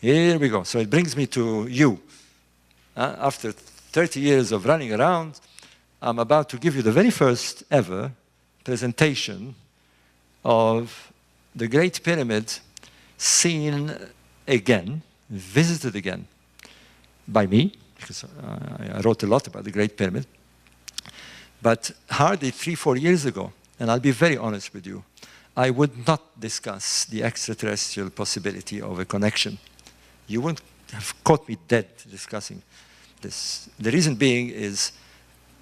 Here we go. So it brings me to you. After 30 years of running around, I'm about to give you the very first ever presentation of the Great Pyramid seen again, visited again by me, because I wrote a lot about the Great Pyramid. But hardly 3-4 years ago, and I'll be very honest with you, I would not discuss the extraterrestrial possibility of a connection. You wouldn't have caught me dead discussing this. The reason being is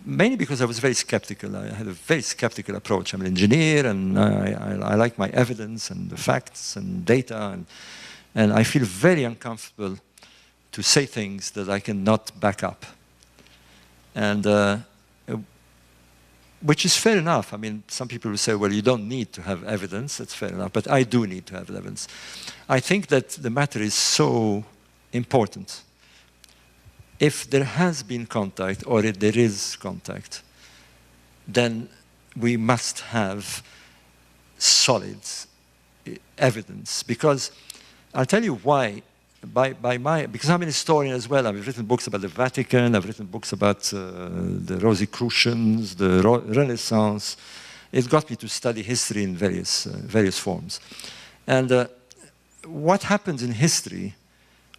mainly because I was very skeptical. I had a very skeptical approach. I'm an engineer, and I like my evidence and the facts and data, and I feel very uncomfortable to say things that I cannot back up. And which is fair enough. I mean, some people will say, well, you don't need to have evidence. That's fair enough. But I do need to have evidence. I think that the matter is so important. If there has been contact, or if there is contact, then we must have solid evidence. Because I'll tell you why. Because I'm an historian as well. I've written books about the Vatican. I've written books about the Rosicrucians, the Renaissance. It got me to study history in various forms. And what happens in history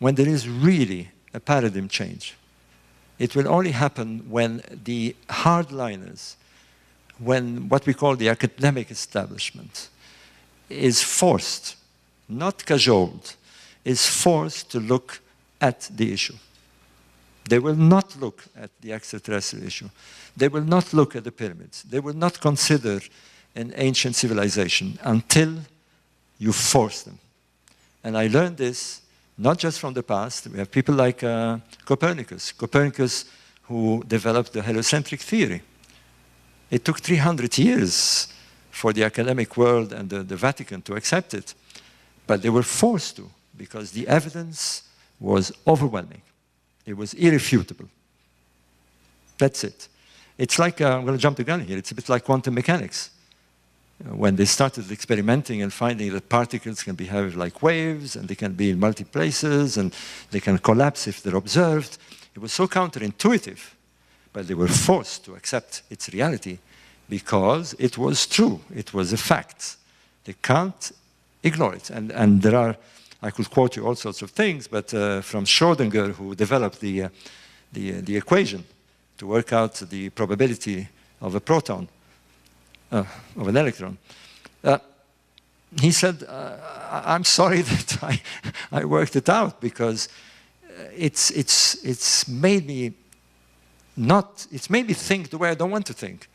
when there is really a paradigm change? It will only happen when the hardliners, when what we call the academic establishment is forced, not cajoled, is forced to look at the issue. They will not look at the extraterrestrial issue. They will not look at the pyramids. They will not consider an ancient civilization until you force them. And I learned this not just from the past. We have people like Copernicus. Copernicus, who developed the heliocentric theory. It took 300 years for the academic world and the Vatican to accept it. But they were forced to, because the evidence was overwhelming. It was irrefutable. That's it. It's like, I'm going to jump the gun here, it's a bit like quantum mechanics. When they started experimenting and finding that particles can behave like waves, and they can be in multi places, and they can collapse if they're observed, it was so counterintuitive, but they were forced to accept its reality because it was true, it was a fact. They can't ignore it. And there are, I could quote you all sorts of things, but from Schrödinger, who developed the equation to work out the probability of a proton, of an electron. He said, I'm sorry that I worked it out, because it's made me think the way I don't want to think.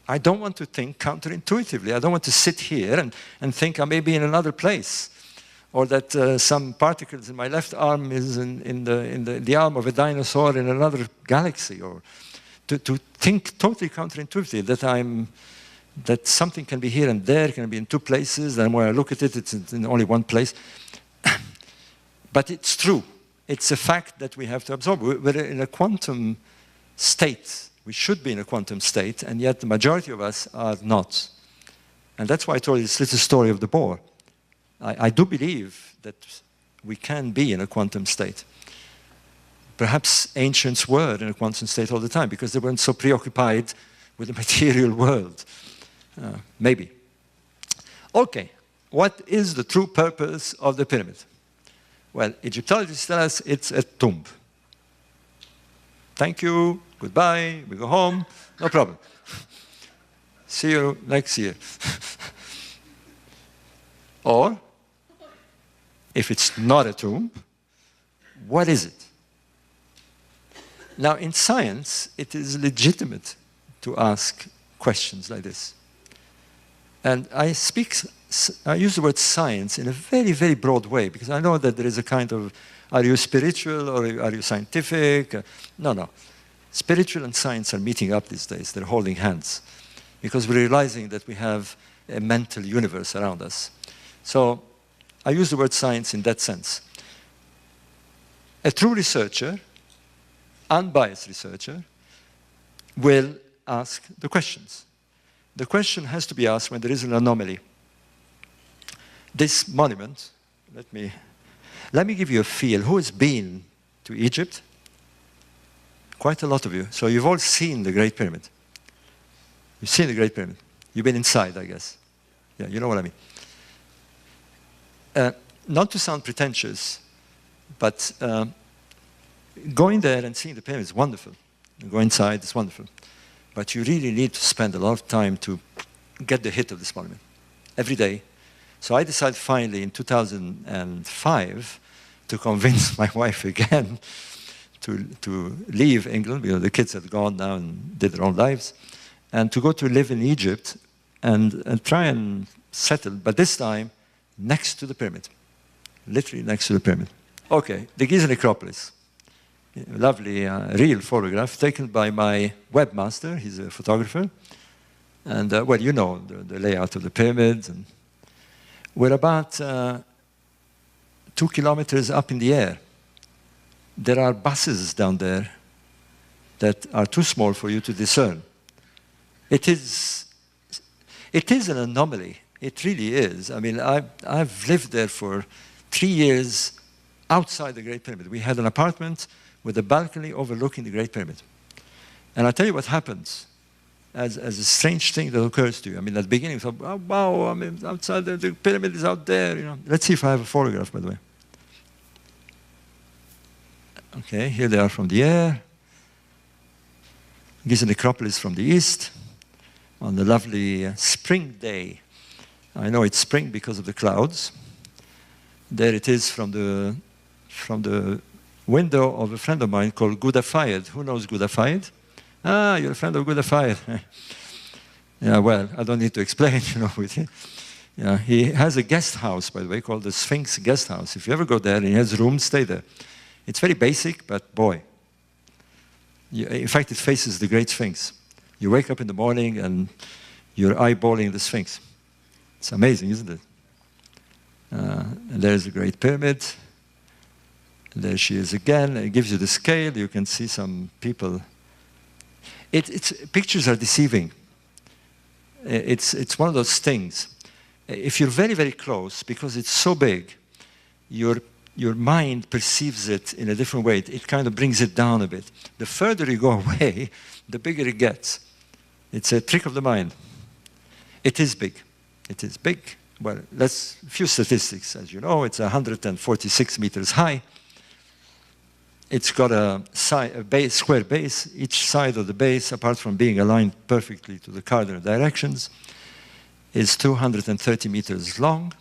I don't want to think counterintuitively. I don't want to sit here and think I may be in another place, or that some particles in my left arm is in the arm of a dinosaur in another galaxy, or to think totally counterintuitively that something can be here and there, can be in two places, and when I look at it, it's in only one place. But it's true. It's a fact that we have to absorb. We're in a quantum state. We should be in a quantum state, and yet the majority of us are not. And that's why I told you this little story of the Bohr. I do believe that we can be in a quantum state. Perhaps ancients were in a quantum state all the time because they weren't so preoccupied with the material world. Maybe. Okay, what is the true purpose of the pyramid? Well, Egyptologists tell us it's a tomb. Thank you, goodbye, we go home, no problem. See you next year. Or, if it's not a tomb, what is it? Now, in science, it is legitimate to ask questions like this. And I use the word science in a very, very broad way, because I know that there is a kind of, are you spiritual or are you scientific? No. Spiritual and science are meeting up these days. They're holding hands, because we're realizing that we have a mental universe around us. So I use the word science in that sense. A true researcher, unbiased researcher, will ask the questions. The question has to be asked when there is an anomaly. This monument, Let me give you a feel. Who has been to Egypt? Quite a lot of you. So you've all seen the Great Pyramid. You've seen the Great Pyramid. You've been inside, I guess. Yeah, you know what I mean. Not to sound pretentious, but going there and seeing the pyramid is wonderful. You go inside, it's wonderful. But you really need to spend a lot of time to get the hit of this monument every day. So I decided finally in 2005 to convince my wife again to leave England, because the kids had gone now and did their own lives, and to go to live in Egypt and try and settle, but this time next to the pyramid, literally next to the pyramid. Okay, the Giza Necropolis. Lovely, real photograph taken by my webmaster. He's a photographer. And, well, you know the layout of the pyramids. And we're about 2 kilometers up in the air. There are buses down there that are too small for you to discern. It is an anomaly. It really is. I mean, I've lived there for 3 years outside the Great Pyramid. We had an apartment with a balcony overlooking the Great Pyramid. And I'll tell you what happens as a strange thing that occurs to you. I mean, at the beginning, you thought, oh, wow, I mean, outside the pyramid is out there, you know. Let's see if I have a photograph, by the way. Okay, here they are from the air. Giza Necropolis from the east on the lovely spring day. I know it's spring because of the clouds. There it is from the window of a friend of mine called Ghouda Fayed. Who knows Ghouda Fayed? Ah, you're a friend of Ghouda Fayed. Yeah, well, I don't need to explain, you know, with him. Yeah, he has a guest house, by the way, called the Sphinx Guest House. If you ever go there and he has rooms, stay there. It's very basic, but boy. In fact, it faces the Great Sphinx. You wake up in the morning and you're eyeballing the Sphinx. It's amazing, isn't it? And there's the Great Pyramid. And there she is again. It gives you the scale. You can see some people. Pictures are deceiving. It's one of those things. If you're very, very close, because it's so big, your mind perceives it in a different way. It kind of brings it down a bit. The further you go away, the bigger it gets. It's a trick of the mind. It is big. It is big. Well, a few statistics. As you know, it's 146 meters high. It's got a square base. Each side of the base, apart from being aligned perfectly to the cardinal directions, is 230 meters long.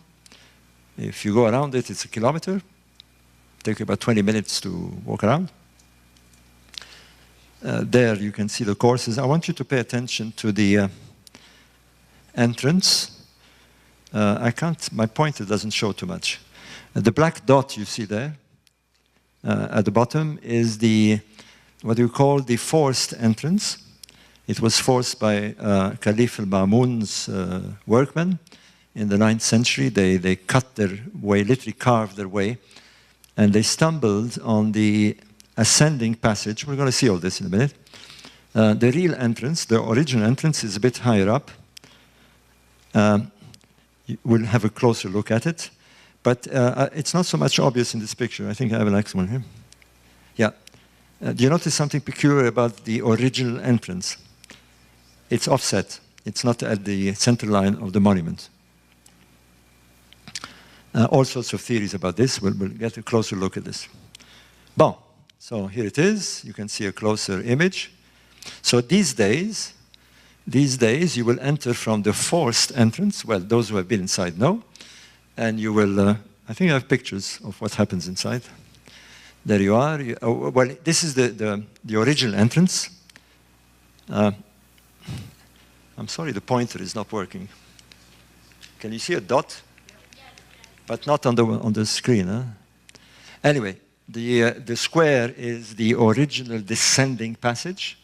If you go around it, it's a kilometer. Take about 20 minutes to walk around. There you can see the courses. I want you to pay attention to the entrance. My pointer doesn't show too much. The black dot you see there at the bottom is what you call the forced entrance. It was forced by Caliph al-Ma'mun's workmen in the 9th century. They cut their way, literally carved their way, and they stumbled on the ascending passage. We're going to see all this in a minute. The real entrance, the original entrance, is a bit higher up. We'll have a closer look at it. But it's not so much obvious in this picture. I think I have an next one here. Yeah. Do you notice something peculiar about the original entrance? It's offset. It's not at the center line of the monument. All sorts of theories about this. We'll get a closer look at this. Bon. So here it is. You can see a closer image. So these days, you will enter from the forced entrance. Well, those who have been inside know. And you will, I think I have pictures of what happens inside. There you are. Well, this is the original entrance. I'm sorry, the pointer is not working. Can you see a dot? But not on the screen. Huh? Anyway, the square is the original descending passage.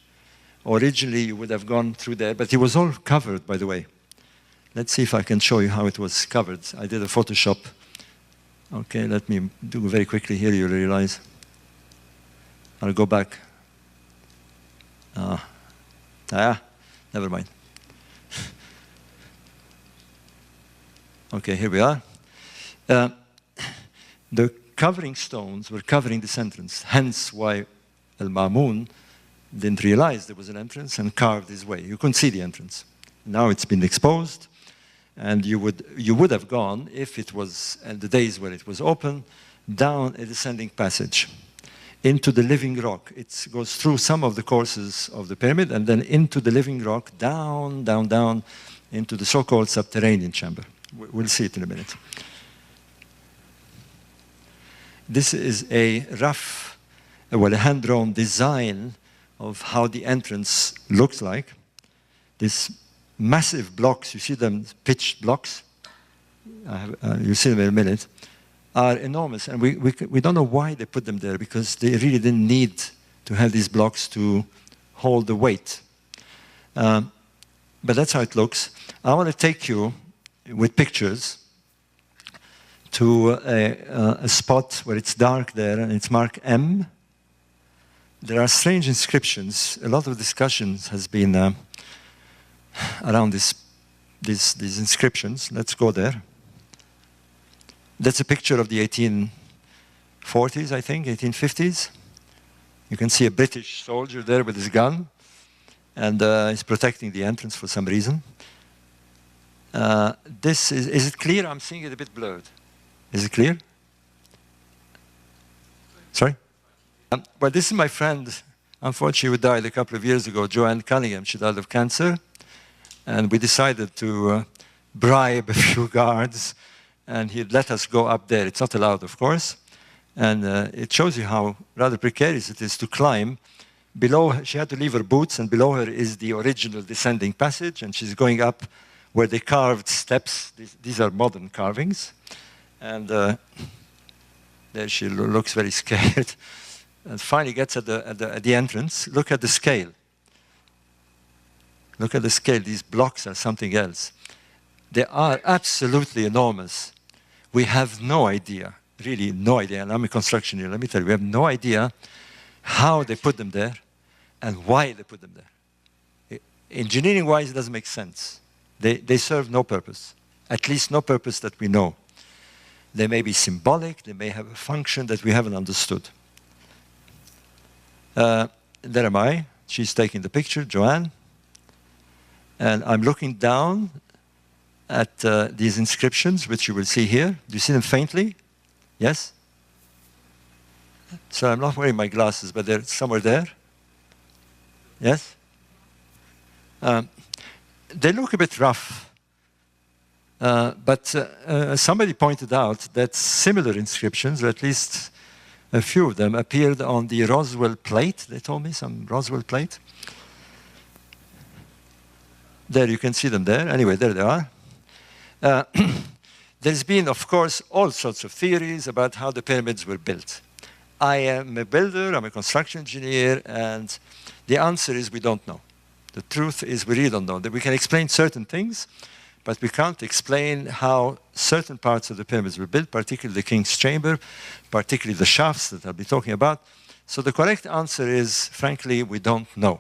Originally, you would have gone through there, but it was all covered, by the way. Let's see if I can show you how it was covered. I did a Photoshop. Okay, let me do very quickly here, you'll realize. I'll go back. Never mind. Okay, here we are. covering stones were covering this entrance, hence why Al-Ma'mun didn't realize there was an entrance and carved his way. You couldn't see the entrance. Now it's been exposed, and you would have gone, if it was in the days when it was open, down a descending passage into the living rock. It goes through some of the courses of the pyramid and then into the living rock, down, down, down, into the so-called subterranean chamber. We'll see it in a minute. This is a rough, well, a hand-drawn design of how the entrance looks like. These massive blocks, you see them, pitched blocks, you'll see them in a minute, are enormous. And we don't know why they put them there, because they really didn't need to have these blocks to hold the weight. But that's how it looks. I want to take you with pictures to a spot where it's dark there, and it's marked M. There are strange inscriptions. A lot of discussions has been around these inscriptions. Let's go there. That's a picture of the 1840s, I think, 1850s. You can see a British soldier there with his gun, and he's protecting the entrance for some reason. Is it clear? I'm seeing it a bit blurred. Is it clear? Sorry? Well, this is my friend. Unfortunately, who died a couple of years ago, Joanne Cunningham. She died of cancer. And we decided to bribe a few guards, and he'd let us go up there. It's not allowed, of course. And it shows you how rather precarious it is to climb. Below, she had to leave her boots, and below her is the original descending passage, and she's going up where they carved steps. These are modern carvings. And there she looks very scared. And finally gets at the entrance. Look at the scale. Look at the scale. These blocks are something else. They are absolutely enormous. We have no idea, really no idea. And I'm a construction engineer. Let me tell you, we have no idea how they put them there and why they put them there. Engineering-wise, it doesn't make sense. They serve no purpose, at least no purpose that we know. They may be symbolic. They may have a function that we haven't understood. There am I. She's taking the picture, Joanne. And I'm looking down at these inscriptions, which you will see here. Do you see them faintly? Yes? So I'm not wearing my glasses, but they're somewhere there. Yes? They look a bit rough. But somebody pointed out that similar inscriptions, or at least a few of them, appeared on the Roswell plate. They told me some Roswell plate. There, you can see them there. Anyway, there they are. There's been, of course, all sorts of theories about how the pyramids were built. I am a builder, I'm a construction engineer, and the answer is we don't know. The truth is we really don't know. That we can explain certain things, but we can't explain how certain parts of the pyramids were built, particularly the King's Chamber, particularly the shafts that I'll be talking about. So the correct answer is, frankly, we don't know.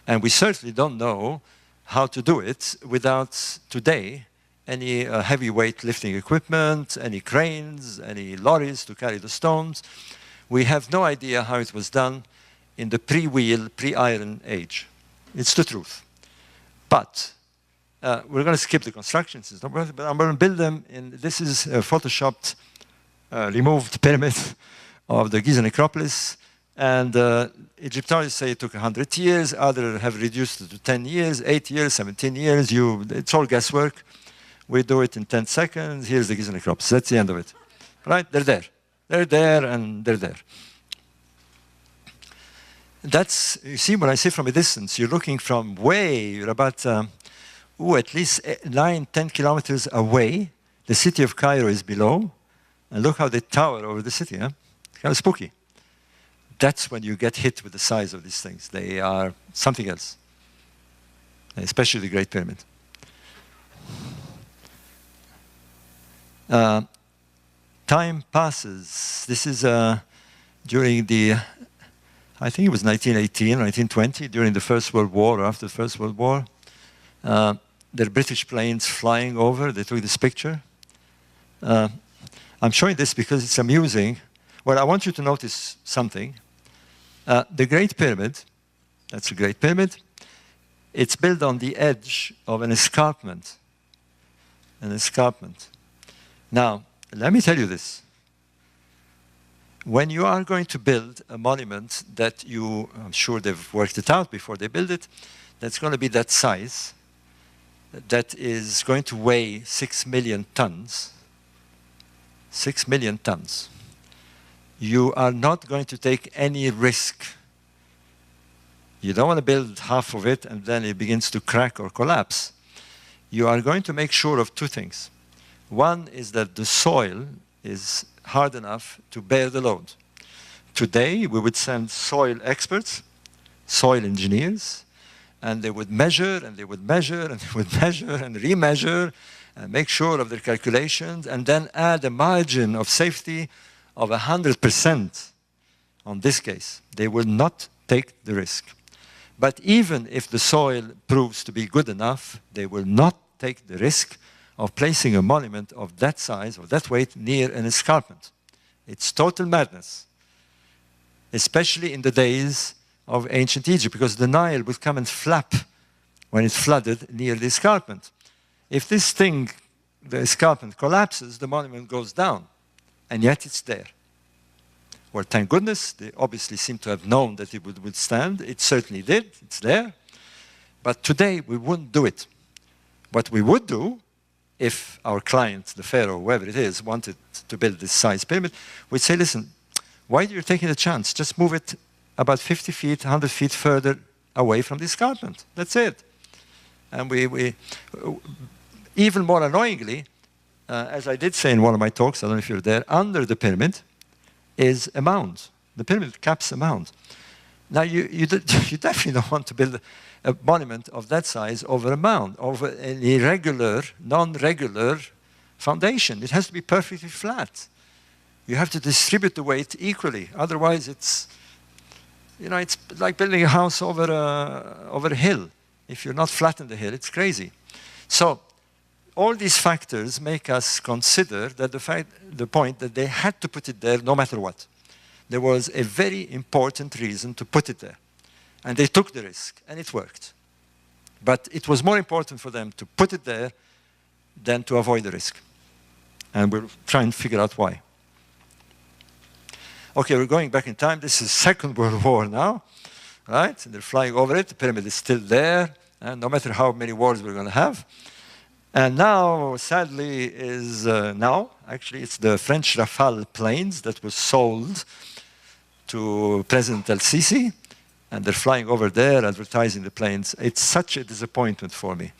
And we certainly don't know how to do it without, today, any heavyweight lifting equipment, any cranes, any lorries to carry the stones. We have no idea how it was done in the pre-wheel, pre-iron age. It's the truth. But we're going to skip the construction system, but I'm going to build them in, this is a photoshopped, removed pyramid of the Giza necropolis. And Egyptologists say it took 100 years, others have reduced it to 10 years, 8 years, 17 years. It's all guesswork. We do it in 10 seconds. Here's the Giza necropolis. That's the end of it. Right? They're there. They're there and they're there. That's, you see, when I say from a distance, you're looking from you're about, at least 9, 10 kilometers away. The city of Cairo is below. And look how they tower over the city. Huh? It's kind of spooky. That's when you get hit with the size of these things. They are something else, especially the Great Pyramid. Time passes. This is during the, I think it was 1918, 1920, during the First World War, or after the First World War. There are British planes flying over. They took this picture. I'm showing this because it's amusing. Well, I want you to notice something. The Great Pyramid, that's a Great Pyramid, it's built on the edge of an escarpment. An escarpment. Now, let me tell you this. When you are going to build a monument that I'm sure they've worked it out before they build it, that's going to be that size, that is going to weigh 6 million tons. 6 million tons. You are not going to take any risk. You don't want to build half of it and then it begins to crack or collapse. You are going to make sure of two things. One is that the soil is hard enough to bear the load. Today, we would send soil experts, soil engineers, and they would measure, and they would measure, and they would measure, and remeasure, and make sure of their calculations, and then add a margin of safety of 100% on this case. They will not take the risk. But even if the soil proves to be good enough, they will not take the risk of placing a monument of that size or that weight near an escarpment. It's total madness, especially in the days of ancient Egypt, because the Nile would come and flap when it flooded near the escarpment. If this thing, the escarpment, collapses, the monument goes down, and yet it's there. Well, thank goodness, they obviously seem to have known that it would withstand. It certainly did, it's there. But today, we wouldn't do it. What we would do, if our client, the pharaoh, whoever it is, wanted to build this size pyramid, we'd say, listen, why are you taking the chance? Just move it about 50 feet, 100 feet further away from the escarpment. That's it. And we even more annoyingly, as I did say in one of my talks, I don't know if you're there, under the pyramid is a mound. The pyramid caps a mound. Now, you definitely don't want to build a monument of that size over a mound, over an irregular, non-regular foundation. It has to be perfectly flat. You have to distribute the weight equally. Otherwise, it's like building a house over a hill. If you're not flat in the hill, it's crazy. So all these factors make us consider that the point that they had to put it there no matter what. There was a very important reason to put it there. And they took the risk, and it worked. But it was more important for them to put it there than to avoid the risk. And we'll try and figure out why. Okay, we're going back in time. This is Second World War now, right? And they're flying over it. The pyramid is still there, and no matter how many wars we're going to have. And now, sadly, actually, it's the French Rafale planes that was sold to President El-Sisi, and they're flying over there, advertising the planes. It's such a disappointment for me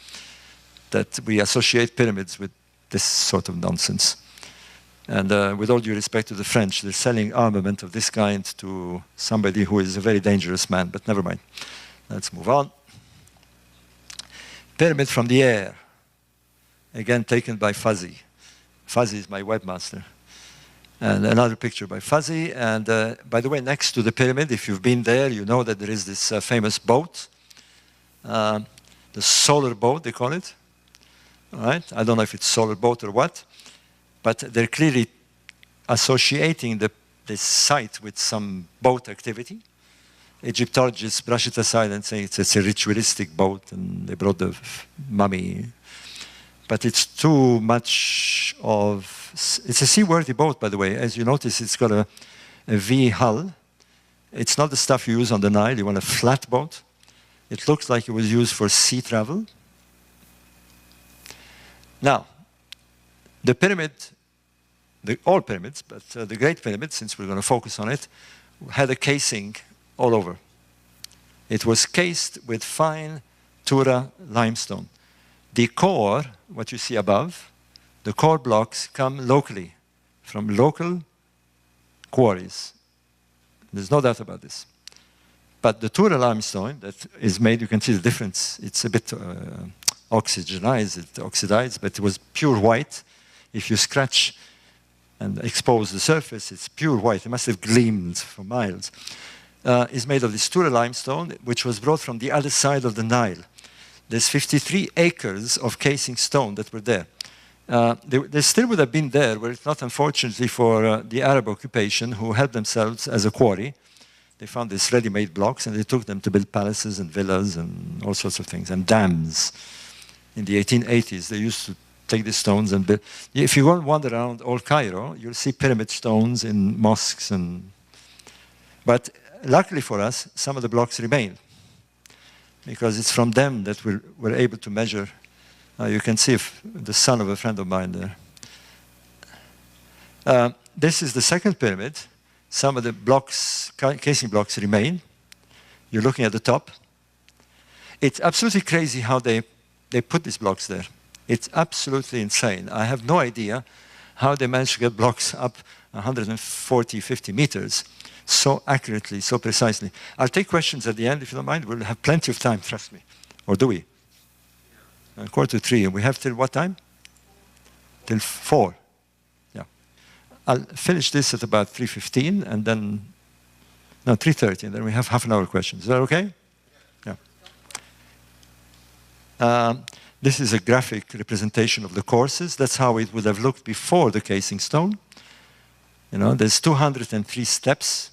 that we associate pyramids with this sort of nonsense. And with all due respect to the French, they're selling armament of this kind to somebody who is a very dangerous man, but never mind. Let's move on. Pyramid from the air. Again, taken by Fuzzy. Fuzzy is my webmaster. And another picture by Fuzzy. And by the way, next to the pyramid, if you've been there, you know that there is this famous boat. The solar boat, they call it. All right? I don't know if it's solar boat or what. But they're clearly associating this site with some boat activity. Egyptologists brush it aside and say it's a ritualistic boat, and they brought the mummy. But it's too much of... It's a seaworthy boat, by the way. As you notice, it's got a V hull. It's not the stuff you use on the Nile. You want a flat boat. It looks like it was used for sea travel. Now, the pyramid, all pyramids, but the Great Pyramid, since we're going to focus on it, had a casing all over. It was cased with fine Tura limestone. The core, what you see above, the core blocks come locally, from local quarries. There's no doubt about this. But the Tura limestone that is made, you can see the difference. It's a bit oxidized, but it was pure white. If you scratch and expose the surface, it's pure white. It must have gleamed for miles. It's made of this Tura limestone, which was brought from the other side of the Nile. There's 53 acres of casing stone that were there. they still would have been there, were it not unfortunately for the Arab occupation, who helped themselves as a quarry. They found these ready-made blocks and they took them to build palaces and villas and all sorts of things, and dams. In the 1880s, they used to take these stones and build. If you go and wander around old Cairo, you'll see pyramid stones in mosques. But luckily for us, some of the blocks remain, because it's from them that we're able to measure. You can see the son of a friend of mine there. This is the second pyramid. Some of the blocks, casing blocks, remain. You're looking at the top. It's absolutely crazy how they put these blocks there. It's absolutely insane. I have no idea how they managed to get blocks up 140, 50 meters so accurately, so precisely. I'll take questions at the end, if you don't mind. We'll have plenty of time, trust me. Or do we? 2:45, and we have till what time? Till 4. Yeah. I'll finish this at about 3:15, and then, no, 3:30, and then we have half an hour questions. Is that okay? Yeah. This is a graphic representation of the courses. That's how it would have looked before the casing stone. You know, there's 203 steps.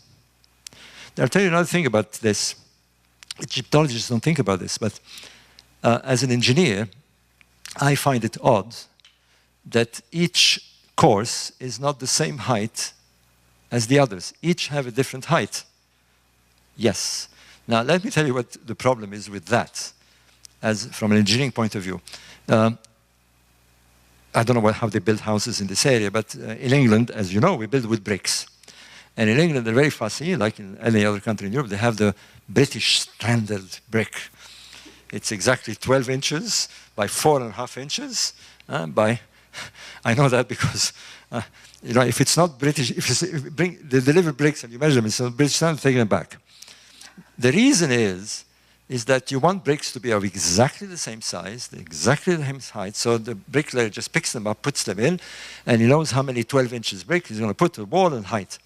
I'll tell you another thing about this. Egyptologists don't think about this, but as an engineer, I find it odd that each course is not the same height as the others. Each have a different height. Yes. Now, let me tell you what the problem is with that, as from an engineering point of view. I don't know how they build houses in this area, but in England, as you know, we build with bricks. And in England, they're very fussy, like in any other country in Europe. They have the British standard brick. It's exactly 12 inches by 4.5 inches. I know that because, you know, if it's not British, if you they deliver bricks and you measure them, it's not British standard, taking them back. The reason is that you want bricks to be of exactly the same size, exactly the same height, so the bricklayer just picks them up, puts them in, and he knows how many 12 inches brick he's going to put to the wall and height.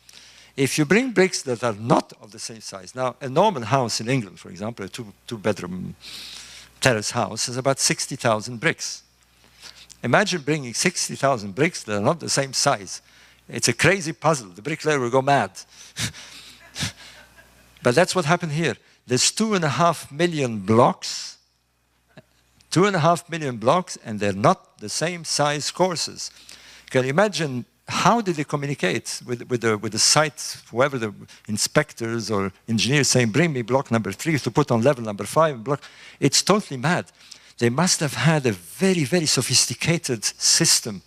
If you bring bricks that are not of the same size, now a normal house in England, for example, a two-bedroom terrace house is about 60,000 bricks. Imagine bringing 60,000 bricks that are not the same size. It's a crazy puzzle. The bricklayer will go mad. But that's what happened here. There's 2.5 million blocks, 2.5 million blocks, and they're not the same size courses. Can you imagine how did they communicate with the site, whoever the inspectors or engineers saying, bring me block number 3 to put on level number 5 block? It's totally mad. They must have had a very, very sophisticated system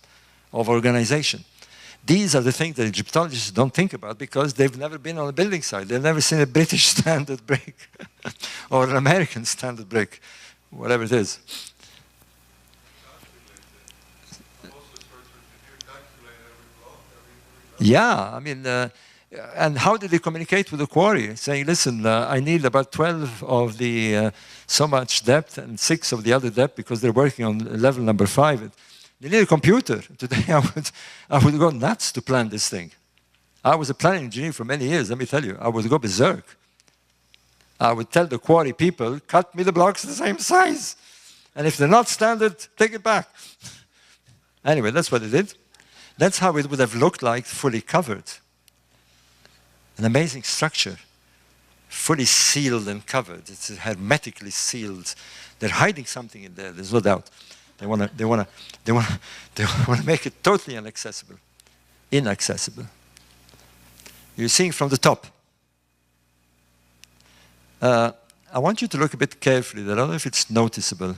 of organization. These are the things that Egyptologists don't think about because they've never been on a building site. They've never seen a British standard brick or an American standard brick, whatever it is. Yeah, I mean, and how did they communicate with the quarry? Saying, listen, I need about 12 of the so much depth and 6 of the other depth because they're working on level number 5. They need a computer. Today I would go nuts to plan this thing. I was a planning engineer for many years, let me tell you. I would go berserk. I would tell the quarry people, cut me the blocks the same size. And if they're not standard, take it back. Anyway, that's what they did. That's how it would have looked like fully covered. An amazing structure, fully sealed and covered. It's hermetically sealed. They're hiding something in there, there's no doubt. They want to make it totally inaccessible. You're seeing from the top. I want you to look a bit carefully. I don't know if it's noticeable.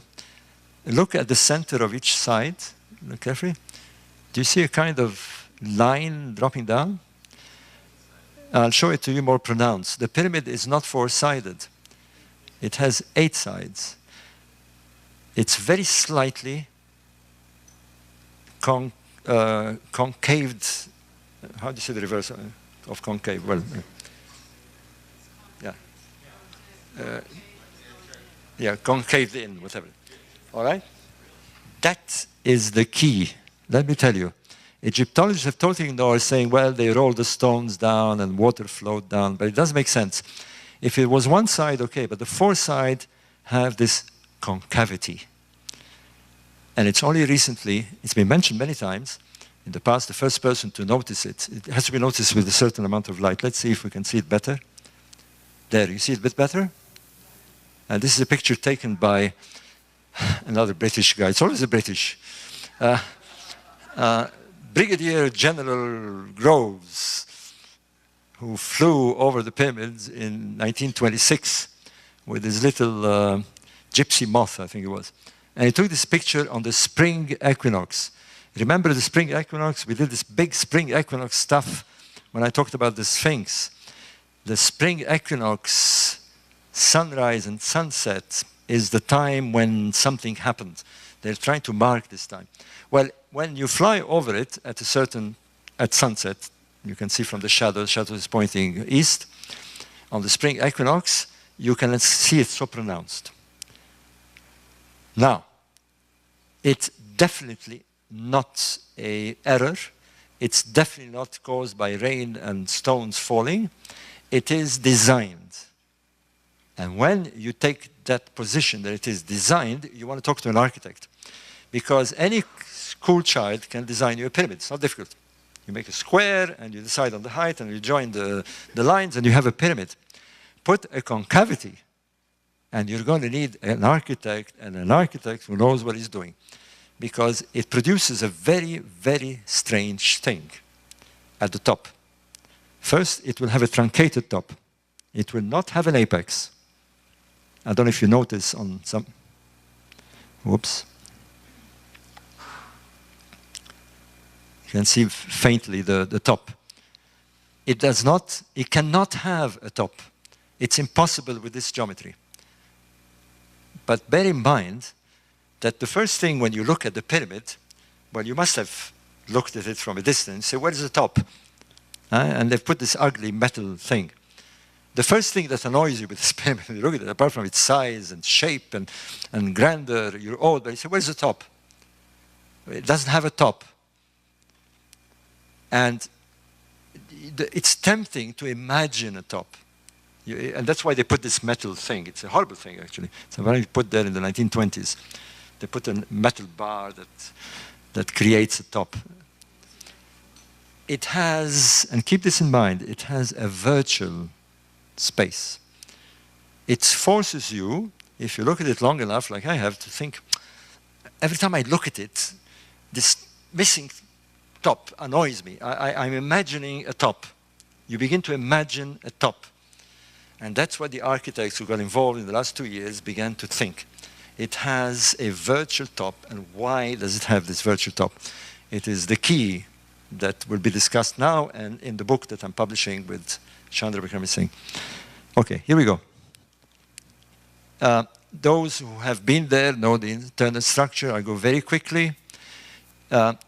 Look at the center of each side. Look carefully. Do you see a kind of line dropping down? I'll show it to you more pronounced. The pyramid is not 4-sided. It has 8 sides. It's very slightly concaved. How do you say the reverse of concave? Well, yeah. Yeah, concaved in, whatever. All right? That is the key. Let me tell you. Egyptologists have totally ignored saying, well, they rolled the stones down and water flowed down, but it doesn't make sense. If it was one side, okay, but the 4 sides have this concavity. And it's only recently, it's been mentioned many times in the past, the first person to notice it. It has to be noticed with a certain amount of light. Let's see if we can see it better. There, you see it a bit better? And this is a picture taken by another British guy. It's always a British. Brigadier General Groves, who flew over the pyramids in 1926 with his little gypsy moth, I think it was. And he took this picture on the spring equinox. Remember the spring equinox? We did this big spring equinox stuff when I talked about the Sphinx. The spring equinox, sunrise and sunset, is the time when something happened. They're trying to mark this time. Well, when you fly over it at sunset, you can see from the shadow is pointing east. On the spring equinox, you can see it so pronounced. Now, it's definitely not an error. It's definitely not caused by rain and stones falling. It is designed. And when you take that position that it is designed, you want to talk to an architect. Because any school child can design you a pyramid. It's not difficult. You make a square, and you decide on the height, and you join the lines, and you have a pyramid. Put a concavity, and you're going to need an architect, and an architect who knows what he's doing. Because it produces a very, very strange thing at the top. First, it will have a truncated top. It will not have an apex. I don't know if you notice on some... Whoops. You can see faintly the top. It cannot have a top. It's impossible with this geometry. But bear in mind that the first thing when you look at the pyramid, well, you must have looked at it from a distance, say, where's the top? And they've put this ugly metal thing. The first thing that annoys you with this pyramid, you look at it, apart from its size and shape and grandeur, you're old, but you say, where's the top? It doesn't have a top. And it's tempting to imagine a top. And that's why they put this metal thing. It's a horrible thing, actually. It's a very put there in the 1920s. They put a metal bar that creates a top. It has, and keep this in mind, it has a virtual space. It forces you, if you look at it long enough, like I have, to think, every time I look at it, this missing top annoys me. I'm imagining a top. You begin to imagine a top. And that's what the architects who got involved in the last 2 years began to think. It has a virtual top, and why does it have this virtual top? It is the key that will be discussed now and in the book that I'm publishing with Chandra Bikrami Singh. Okay, here we go. Those who have been there know the internal structure. I go very quickly.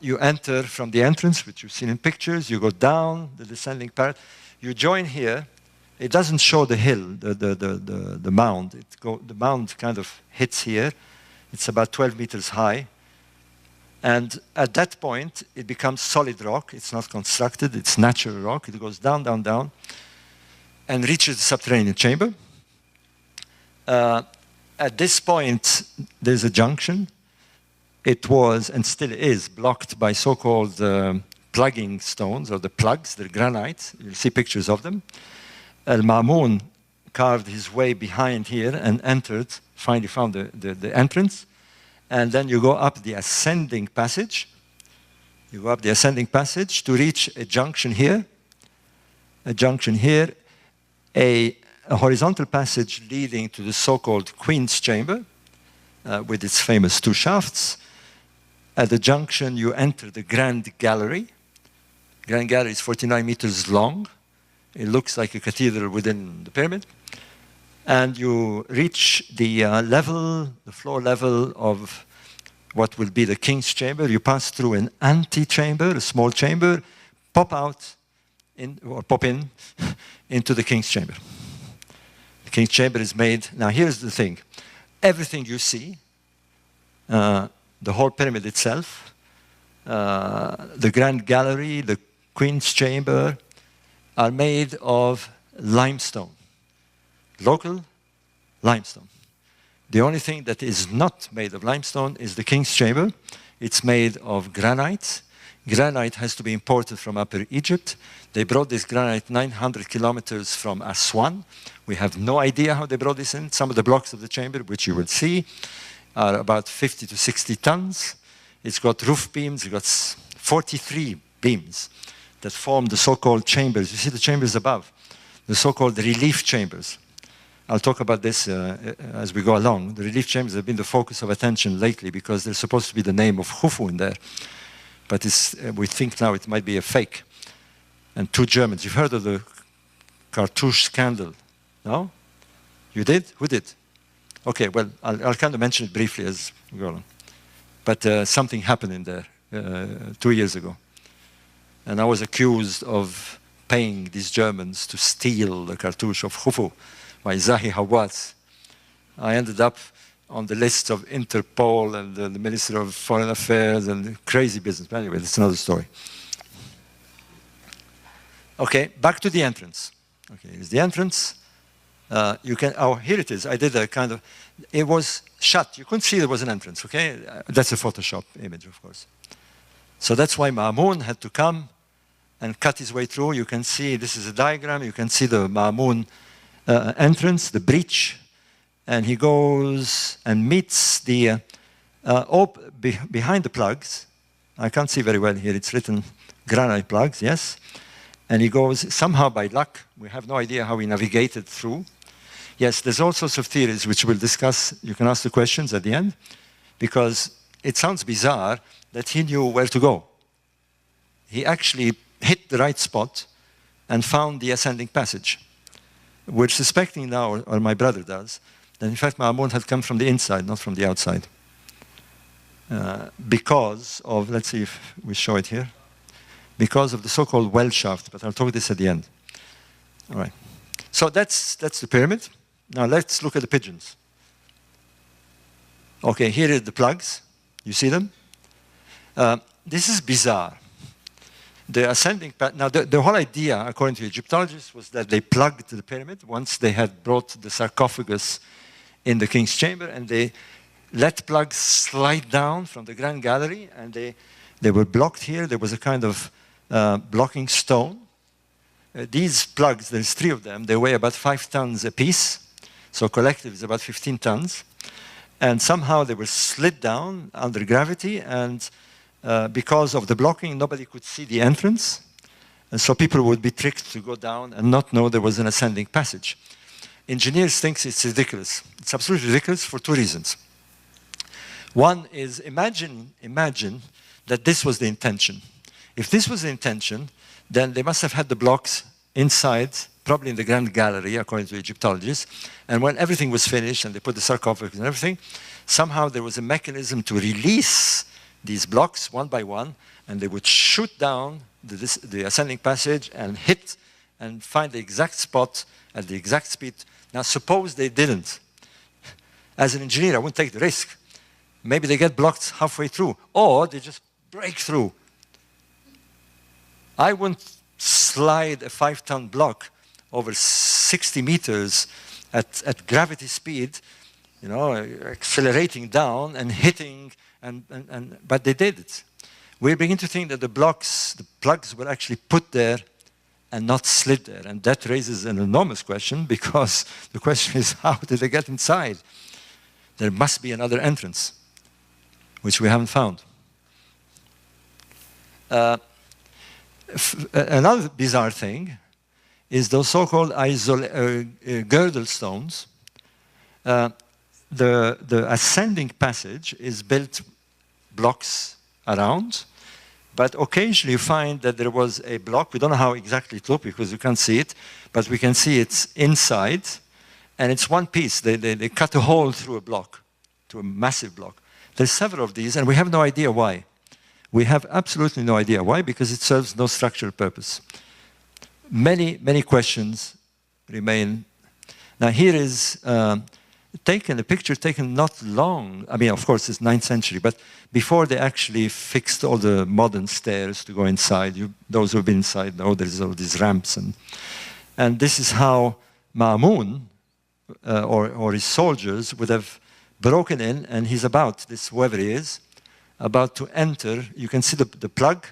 You enter from the entrance, which you've seen in pictures. You go down the descending path. You join here. It doesn't show the hill, the mound. The mound kind of hits here. It's about 12 meters high. And at that point, it becomes solid rock. It's not constructed. It's natural rock. It goes down, down, down, and reaches the subterranean chamber. At this point, there's a junction. It was, and still is, blocked by so-called plugging stones, or the plugs, they're granite. You'll see pictures of them. Al-Ma'mun carved his way behind here and entered, finally found the entrance. And then you go up the ascending passage. You go up the ascending passage to reach a junction here. A junction here. A horizontal passage leading to the so-called Queen's Chamber with its famous 2 shafts. At the junction, you enter the Grand Gallery. Grand Gallery is 49 meters long. It looks like a cathedral within the pyramid. And you reach the floor level of what will be the King's Chamber. You pass through an antechamber, a small chamber, pop in into the King's Chamber. The King's Chamber is made, now here's the thing. Everything you see, the whole pyramid itself, the Grand Gallery, the Queen's Chamber, are made of limestone, local limestone. The only thing that is not made of limestone is the king's chamber. It's made of granite. Granite has to be imported from Upper Egypt. They brought this granite 900 kilometers from Aswan. We have no idea how they brought this in. Some of the blocks of the chamber, which you will see, are about 50 to 60 tons. It's got roof beams. It's got 43 beams that form the so-called chambers. You see the chambers above, the so-called relief chambers. I'll talk about this as we go along. The relief chambers have been the focus of attention lately because they're supposed to be the name of Khufu in there. But we think now it might be a fake. And 2 Germans. You've heard of the cartouche scandal, no? You did? Who did? Okay, well, I'll kind of mention it briefly as we go along. But something happened in there 2 years ago. And I was accused of paying these Germans to steal the cartouche of Khufu by Zahi Hawass. I ended up on the list of Interpol and the Minister of Foreign Affairs and crazy business. But anyway, that's another story. Okay, back to the entrance. Okay, here's the entrance. You can, oh, here it is. I did a kind of, it was shut. You couldn't see there was an entrance, okay? That's a Photoshop image, of course. So that's why Ma'mun had to come and cut his way through. You can see, this is a diagram. You can see the Ma'mun entrance, the breach. And he goes and meets the, behind the plugs. I can't see very well here. It's written granite plugs, yes. And he goes, somehow by luck, we have no idea how he navigated through. Yes, there's all sorts of theories which we'll discuss. You can ask the questions at the end, because it sounds bizarre that he knew where to go. He actually hit the right spot and found the ascending passage. We're suspecting now, or my brother does, that in fact Ma'mun had come from the inside, not from the outside. Because of, let's see if we show it here, because of the so-called well shaft, but I'll talk this at the end. All right. So that's the pyramid. Now let's look at the pigeons. Okay, here are the plugs. You see them? This is bizarre. The ascending path, now the whole idea, according to Egyptologists, was that they plugged the pyramid once they had brought the sarcophagus in the king's chamber, and they let plugs slide down from the grand gallery, and they were blocked here. There was a kind of blocking stone. These plugs, there's 3 of them, they weigh about 5 tons apiece, so collective is about 15 tons. And somehow they were slid down under gravity, and because of the blocking, nobody could see the entrance. And so people would be tricked to go down and not know there was an ascending passage. Engineers think it's ridiculous. It's absolutely ridiculous for 2 reasons. One is, imagine that this was the intention. If this was the intention, then they must have had the blocks inside, probably in the Grand Gallery, according to Egyptologists. And when everything was finished and they put the sarcophagus and everything, somehow there was a mechanism to release these blocks one by one, and they would shoot down the ascending passage and hit and find the exact spot at the exact speed. Now, suppose they didn't. As an engineer, I wouldn't take the risk. Maybe they get blocked halfway through, or they just break through. I wouldn't slide a 5-ton block over 60 meters at gravity speed, you know, accelerating down and hitting, but they did it. We begin to think that the plugs were actually put there and not slid there. And that raises an enormous question, because the question is, how did they get inside? There must be another entrance, which we haven't found. Another bizarre thing is those so-called girdle stones. The ascending passage is built blocks around, but occasionally you find that there was a block. We don't know how exactly it looked because you can't see it, but we can see it's inside, and it's one piece. They cut a hole through a block, to a massive block. There's several of these, and we have no idea why. We have absolutely no idea why, because it serves no structural purpose. Many, many questions remain. Now here is a picture taken not long, I mean, of course, it's 9th century, but before they actually fixed all the modern stairs to go inside. Those who have been inside know there's all these ramps. And this is how Ma'mun or his soldiers would have broken in, and he's about, this whoever he is, about to enter. You can see the plug.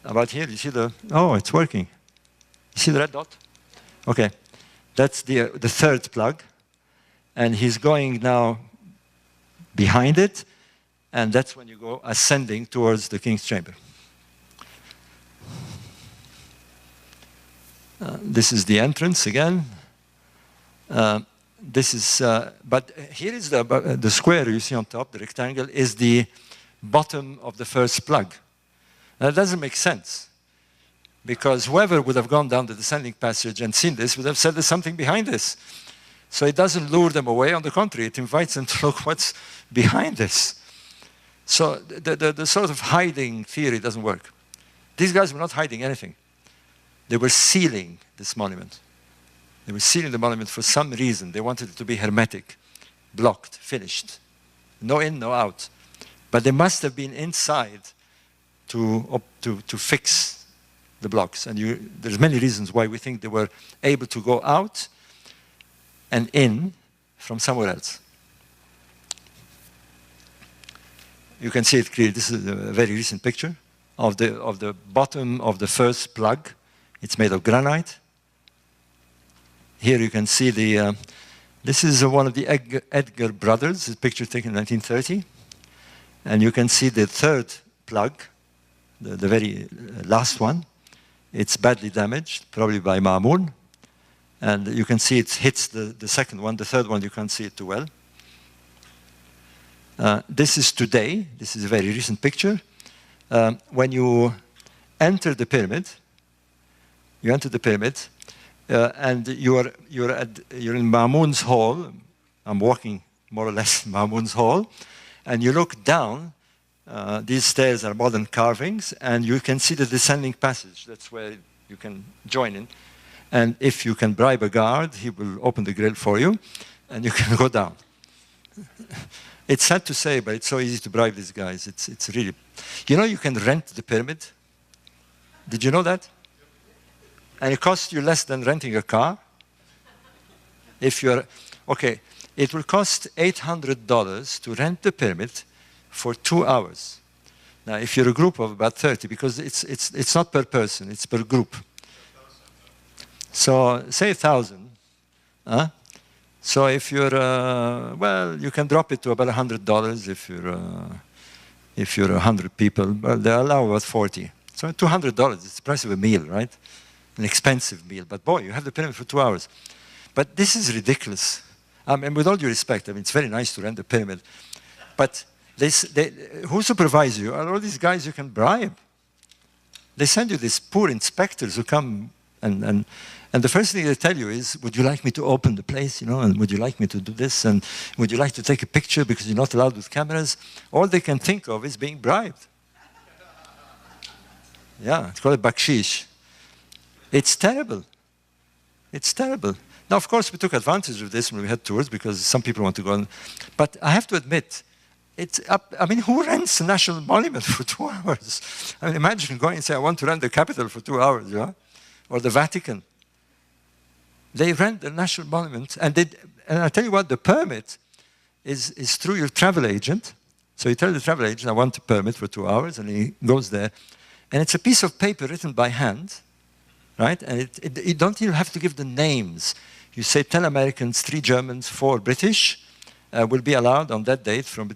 About here, you see oh, it's working. You see the red dot? Okay, that's the third plug. And he's going now behind it, and that's when you go ascending towards the king's chamber. This is the entrance again. This is, but here is the square you see on top, the rectangle, is the bottom of the first plug. That doesn't make sense, because whoever would have gone down the descending passage and seen this would have said there's something behind this. So it doesn't lure them away. On the contrary, it invites them to look what's behind this. So the sort of hiding theory doesn't work. These guys were not hiding anything. They were sealing this monument. They were sealing the monument for some reason. They wanted it to be hermetic, blocked, finished. No in, no out. But they must have been inside to fix the blocks. And there's many reasons why we think they were able to go out and in from somewhere else. You can see it clearly. This is a very recent picture of the bottom of the first plug. It's made of granite. Here you can see this is one of the Edgar brothers, a picture taken in 1930. And you can see the third plug, the very last one. It's badly damaged, probably by Ma'mun. And you can see it hits the second one. The third one, you can't see it too well. This is today. This is a very recent picture. When you enter the pyramid, and you're in Ma'mun's hall. I'm walking more or less in Ma'mun's hall, and you look down. These stairs are modern carvings, and you can see the descending passage. That's where you can join in. And if you can bribe a guard, he will open the grill for you, and you can go down. It's sad to say, but it's so easy to bribe these guys. It's really... You know you can rent the pyramid? Did you know that? And it costs you less than renting a car. If you're... Okay, it will cost $800 to rent the pyramid for 2 hours. Now, if you're a group of about 30, because it's not per person, it's per group. So, say 1,000. So if you're, well, you can drop it to about $100 if you're 100 people. Well, they allow about 40. So $200, it's the price of a meal, right? An expensive meal. But boy, you have the pyramid for 2 hours. But this is ridiculous. And with all due respect, I mean, it's very nice to rent a pyramid. But who supervises you? Are all these guys you can bribe? They send you these poor inspectors who come and the first thing they tell you is, would you like me to open the place, you know, and would you like me to do this, and would you like to take a picture because you're not allowed with cameras? All they can think of is being bribed. Yeah, it's called a bakshish. It's terrible. It's terrible. Now, of course, we took advantage of this when we had tours because some people want to go on. But I have to admit, I mean, who rents a national monument for 2 hours? I mean, imagine going and say, I want to rent the Capitol for 2 hours, yeah? Or the Vatican. They rent the national monument, and I tell you what, the permit is through your travel agent. So you tell the travel agent, I want a permit for 2 hours, and he goes there. And it's a piece of paper written by hand, right? And you don't even have to give the names. You say 10 Americans, 3 Germans, 4 British will be allowed on that date from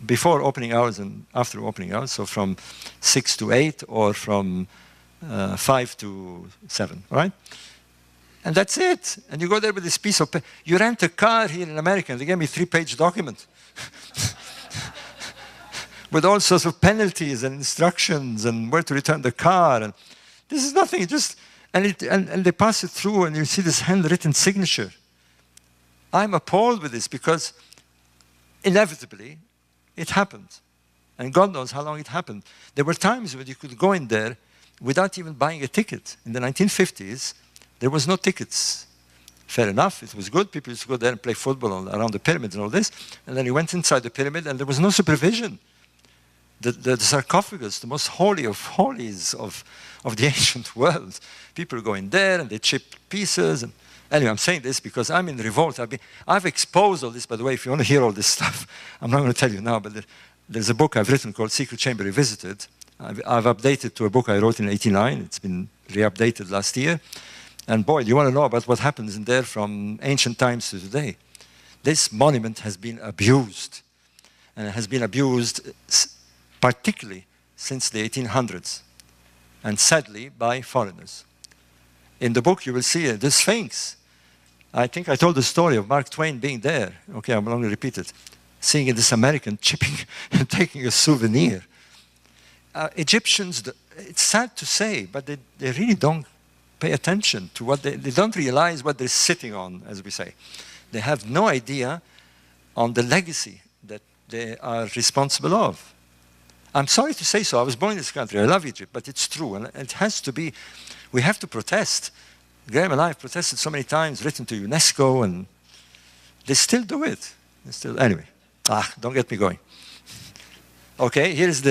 before opening hours and after opening hours, so from 6 to 8 or from 5 to 7, right? And that's it. And you go there with this piece of paper. You rent a car here in America, and they gave me a 3-page document with all sorts of penalties and instructions and where to return the car. And this is nothing. And they pass it through, and you see this handwritten signature. I'm appalled with this because inevitably it happened. And God knows how long it happened. There were times when you could go in there without even buying a ticket. In the 1950s, there was no tickets. Fair enough, it was good. People used to go there and play football around the pyramids and all this. And then you went inside the pyramid, and there was no supervision. The sarcophagus, the most holy of holies of the ancient world. People go in there, and they chip pieces. Anyway, I'm saying this because I'm in revolt. I've exposed all this, by the way. If you want to hear all this stuff, I'm not going to tell you now, but there's a book I've written called Secret Chamber Revisited. I've updated to a book I wrote in '89. It's been re-updated last year. And boy, you want to know about what happens in there from ancient times to today. This monument has been abused. And it has been abused particularly since the 1800s. And sadly, by foreigners. In the book, you will see the Sphinx. I think I told the story of Mark Twain being there. Okay, I'm not going to repeat it. Seeing this American chipping and taking a souvenir. Egyptians, it's sad to say, but they really don't pay attention to what they don't realize what they're sitting on, as we say. They have no idea on the legacy that they are responsible of. I'm sorry to say so. I was born in this country. I love Egypt, but it's true. And it has to be, we have to protest. Graham and I have protested so many times, written to UNESCO, and they still do it. Anyway, don't get me going. Okay, here's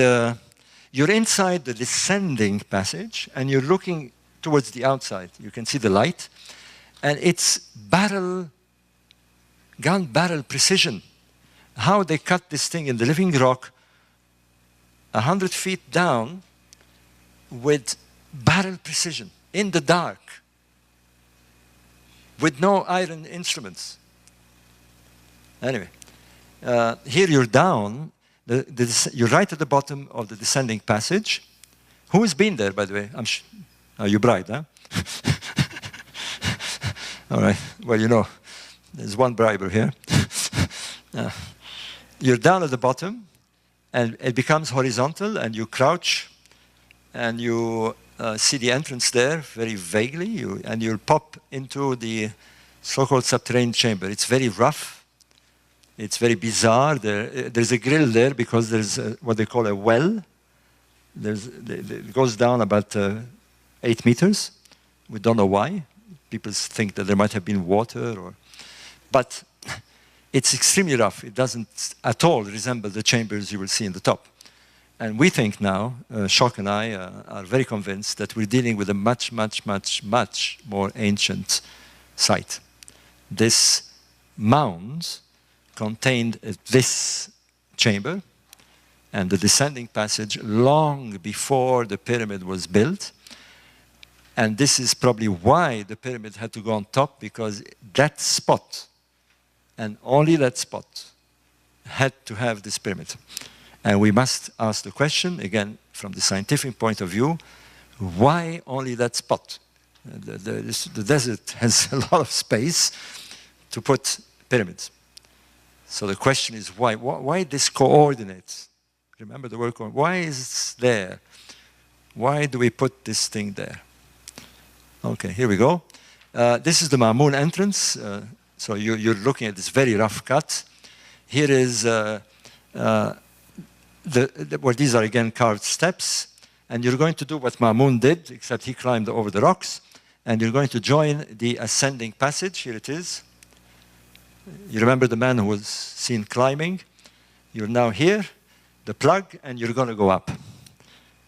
you're inside the descending passage, and you're looking towards the outside. You can see the light. And it's gun barrel precision. How they cut this thing in the living rock 100 feet down with barrel precision in the dark with no iron instruments. Anyway, here you're down. You're right at the bottom of the descending passage. Who has been there, by the way? You bribed, huh? All right. Well, you know, there's one briber here. You're down at the bottom, and it becomes horizontal, and you crouch, and you see the entrance there very vaguely, and you'll pop into the so-called subterranean chamber. It's very rough. It's very bizarre. There's a grill there because there's what they call a well. It goes down about 8 meters. We don't know why. People think that there might have been water, but it's extremely rough. It doesn't at all resemble the chambers you will see in the top. And we think now, Schock and I are very convinced that we're dealing with a much, much, much, much more ancient site. This mound contained this chamber and the descending passage long before the pyramid was built. And this is probably why the pyramid had to go on top, because that spot, and only that spot, had to have this pyramid. And we must ask the question, again, from the scientific point of view, why only that spot? The desert has a lot of space to put pyramids. So the question is why? Why this coordinate? Remember the word coordinate. Why is it there? Why do we put this thing there? Okay, here we go. This is the Mamun entrance. So you're looking at this very rough cut. Here is where these are again carved steps. And you're going to do what Mamun did, except he climbed over the rocks. And you're going to join the ascending passage. Here it is. You remember the man who was seen climbing? You're now here, the plug, and you're going to go up.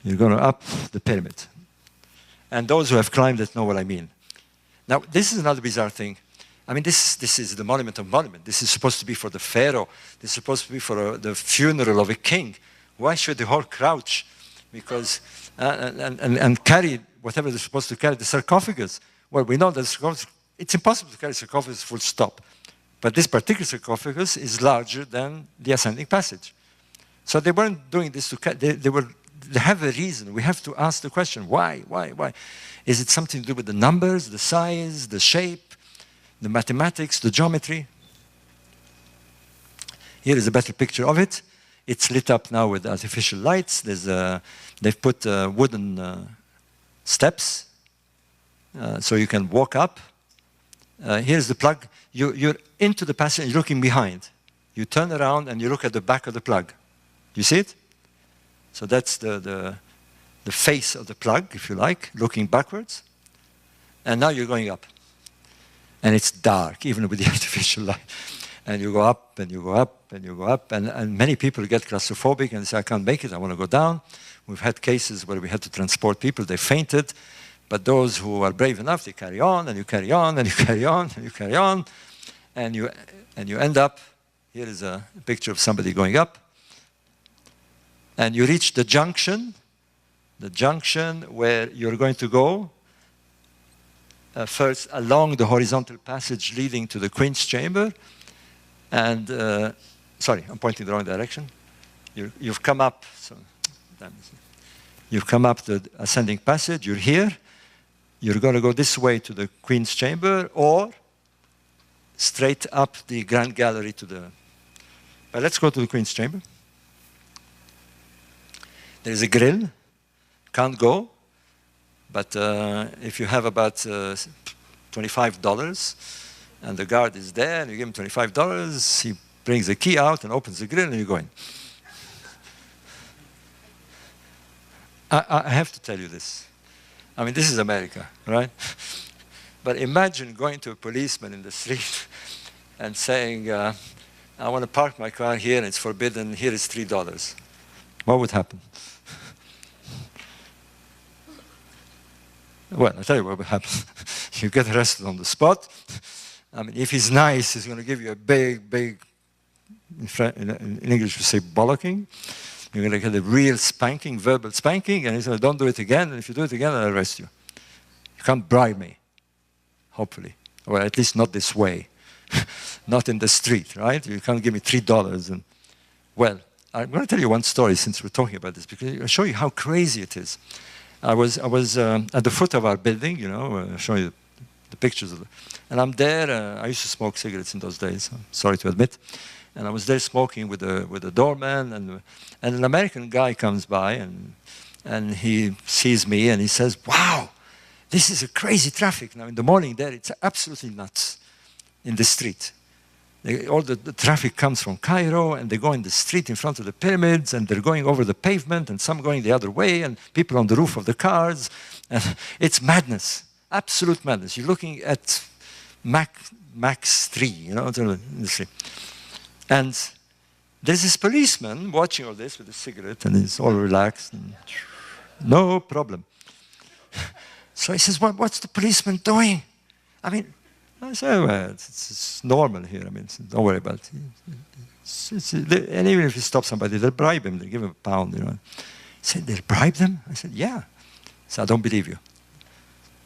You're going to up the pyramid. And those who have climbed it know what I mean. Now, this is another bizarre thing. I mean, this is the monument of monuments. This is supposed to be for the pharaoh. This is supposed to be for the funeral of a king. Why should the whole crouch? Because, and carry whatever they're supposed to carry, the sarcophagus. Well, we know that it's impossible to carry sarcophagus full stop. But this particular sarcophagus is larger than the ascending passage. So they weren't doing this to they have a reason. We have to ask the question, why? Is it something to do with the numbers, the size, the shape, the mathematics, the geometry? Here is a better picture of it. It's lit up now with artificial lights. They've put wooden steps so you can walk up. Here's the plug. You're into the passage and you're looking behind. You turn around and you look at the back of the plug. You see it? So that's the face of the plug, if you like, looking backwards. And now you're going up. And it's dark, even with the artificial light. And you go up, and you go up, and you go up. And many people get claustrophobic and say, I can't make it, I want to go down. We've had cases where we had to transport people, they fainted. But those who are brave enough, they carry on, and you carry on, and you carry on, and you carry on, and you end up, here is a picture of somebody going up, and you reach the junction where you're going to go first along the horizontal passage leading to the Queen's Chamber, and, sorry, I'm pointing the wrong direction. You've come up, you've come up the ascending passage, you're here, you're going to go this way to the Queen's Chamber, or straight up the Grand Gallery to the... But let's go to the Queen's Chamber. There's a grill, can't go, but if you have about $25, and the guard is there, and you give him $25, he brings the key out and opens the grill, and you go in. I have to tell you this. I mean, this is America, right? But imagine going to a policeman in the street and saying, I want to park my car here, and it's forbidden, here is $3. What would happen? Well, I'll tell you what will happen. You get arrested on the spot. I mean, if he's nice, he's going to give you a big, in English we say bollocking. You're going to get a real spanking, verbal spanking, and he's going to, don't do it again, and if you do it again, I'll arrest you. You can't bribe me, hopefully. Or at least not this way. Not in the street, right? You can't give me $3. And, well, I'm going to tell you one story since we're talking about this, because I'll show you how crazy it is. I was at the foot of our building, you know, showing you the pictures of it. And I'm there. I used to smoke cigarettes in those days, I'm sorry to admit. And I was there smoking with the doorman, and an American guy comes by, and he sees me, and he says, wow, this is a crazy traffic. Now, in the morning there, it's absolutely nuts in the street. All the traffic comes from Cairo, and they go in the street in front of the pyramids, and they're going over the pavement, and some going the other way, and people on the roof of the cars. And it's madness, absolute madness. You're looking at Max 3, you know, in the street. And there's this policeman watching all this with a cigarette, and he's all relaxed, and no problem. So he says, what's the policeman doing? I mean, I said, well, it's normal here. I mean, don't worry about it. And even if you stop somebody, they'll bribe him. They'll give him £1, you know. He said, they'll bribe them? I said, yeah. So I don't believe you.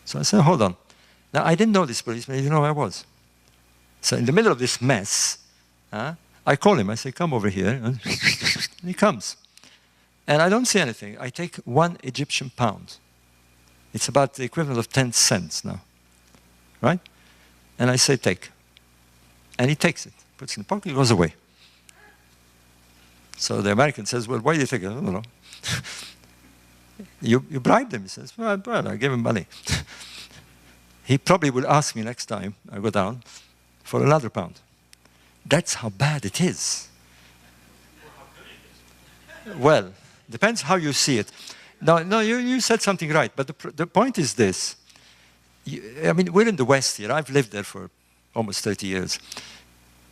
So I said, hold on. Now, I didn't know this policeman. He didn't know who I was. So in the middle of this mess, I call him. I say, come over here. And he comes. And I don't say anything. I take 1 Egyptian pound. It's about the equivalent of 10 cents now. Right? And I say, take. And he takes it, puts it in the pocket, he goes away. So the American says, well, why do you take it? I don't know. You bribed him. He says, well, I gave him money. He probably will ask me next time I go down for another £1. That's how bad it is. Well, depends how you see it. No, you said something right, but the point is this. I mean, we're in the West here. I've lived there for almost 30 years.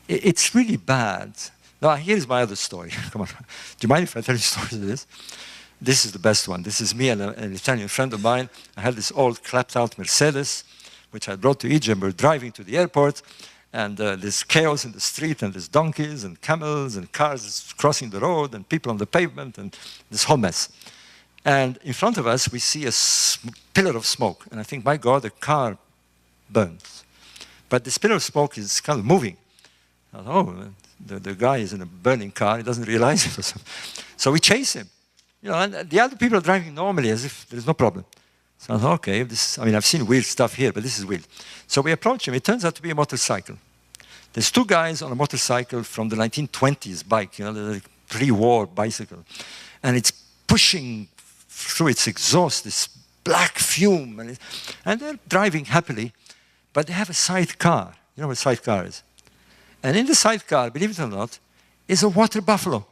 It's really bad. Now, here's my other story. Come on. Do you mind if I tell you stories of this? This is the best one. This is me and an Italian friend of mine. I had this old clapped-out Mercedes, which I brought to Egypt. We're driving to the airport, and there's chaos in the street, and there's donkeys and camels and cars crossing the road, and people on the pavement, and this whole mess. And in front of us, we see a pillar of smoke. And I think, my God, the car burns. But this pillar of smoke is kind of moving. I thought, oh, the guy is in a burning car. He doesn't realize it or something. So we chase him. You know, and the other people are driving normally as if there's no problem. So I thought, okay, I mean, I've seen weird stuff here, but this is weird. So we approach him. It turns out to be a motorcycle. There's 2 guys on a motorcycle from the 1920s bike, you know, the pre-war bicycle. And it's pushing through its exhaust, this black fume, and they're driving happily, but they have a sidecar. You know what a sidecar is? And in the sidecar, believe it or not, is a water buffalo.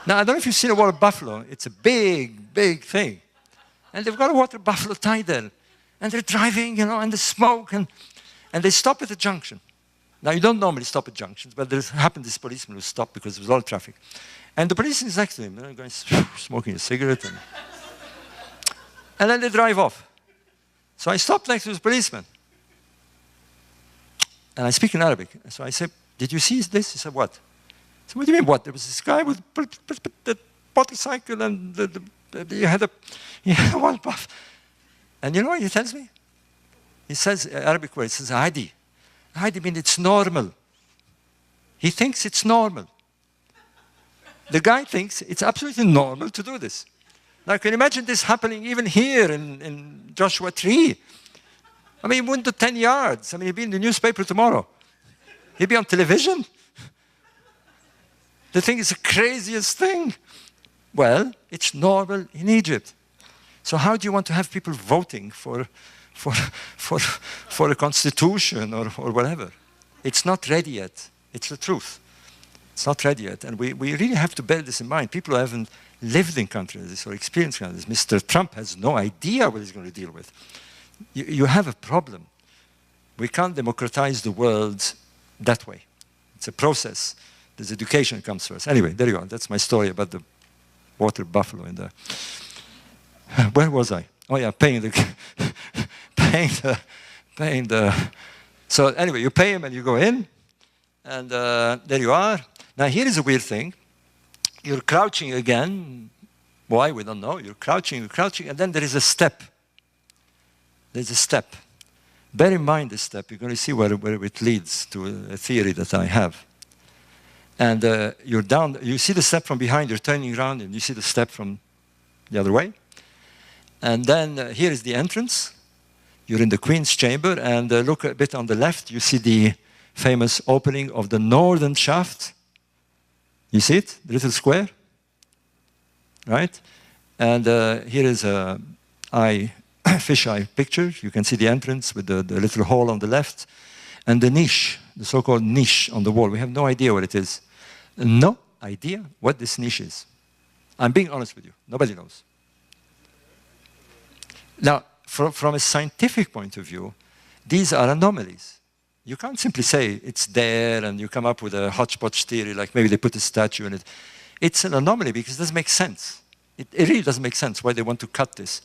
Now, I don't know if you've seen a water buffalo. It's a big thing. And they've got a water buffalo tied there. And they're driving, you know, and the smoke, and they stop at a junction. Now, you don't normally stop at junctions, but there happened this policeman who stopped because there was all traffic. And the policeman is next to him, you know, going, smoking a cigarette. And then they drive off. So I stopped next to the policeman. And I speak in Arabic. So I said, did you see this? He said, what? I said, what do you mean, what? There was this guy with the motorcycle and he had one puff. And you know what he tells me? He says, Arabic word, he says, Adi. Adi means it's normal. He thinks it's normal. The guy thinks it's absolutely normal to do this. Now, can you imagine this happening even here in Joshua Tree? I mean, he wouldn't do 10 yards. I mean, he'd be in the newspaper tomorrow. He'd be on television. They think it's the craziest thing. Well, it's normal in Egypt. So how do you want to have people voting for a constitution or whatever? It's not ready yet. It's the truth. It's not ready yet. And we really have to bear this in mind. People who haven't lived in countries or experienced countries. Mr. Trump has no idea what he's going to deal with. You have a problem. We can't democratize the world that way. It's a process. There's education that comes first. Anyway, there you go. That's my story about the water buffalo in there. Where was I? Oh yeah, paying the. So anyway, you pay him and you go in, and there you are. Now here is a weird thing. You're crouching again. Why? We don't know. You're crouching, and then there is a step. There's a step. Bear in mind this step. You're going to see where it leads to a theory that I have. And you're down. You see the step from behind. You're turning around, and you see the step from the other way. And then here is the entrance. You're in the Queen's Chamber, and look a bit on the left. You see the famous opening of the northern shaft. You see it? The little square? Right? And here is a fisheye picture. You can see the entrance with the little hole on the left. And the niche, the so-called niche on the wall. We have no idea what it is. No idea what this niche is. I'm being honest with you. Nobody knows. Now, from a scientific point of view, these are anomalies. You can't simply say it's there and you come up with a hodgepodge theory, like maybe they put a statue in it. It's an anomaly because it doesn't make sense. It really doesn't make sense why they want to cut this.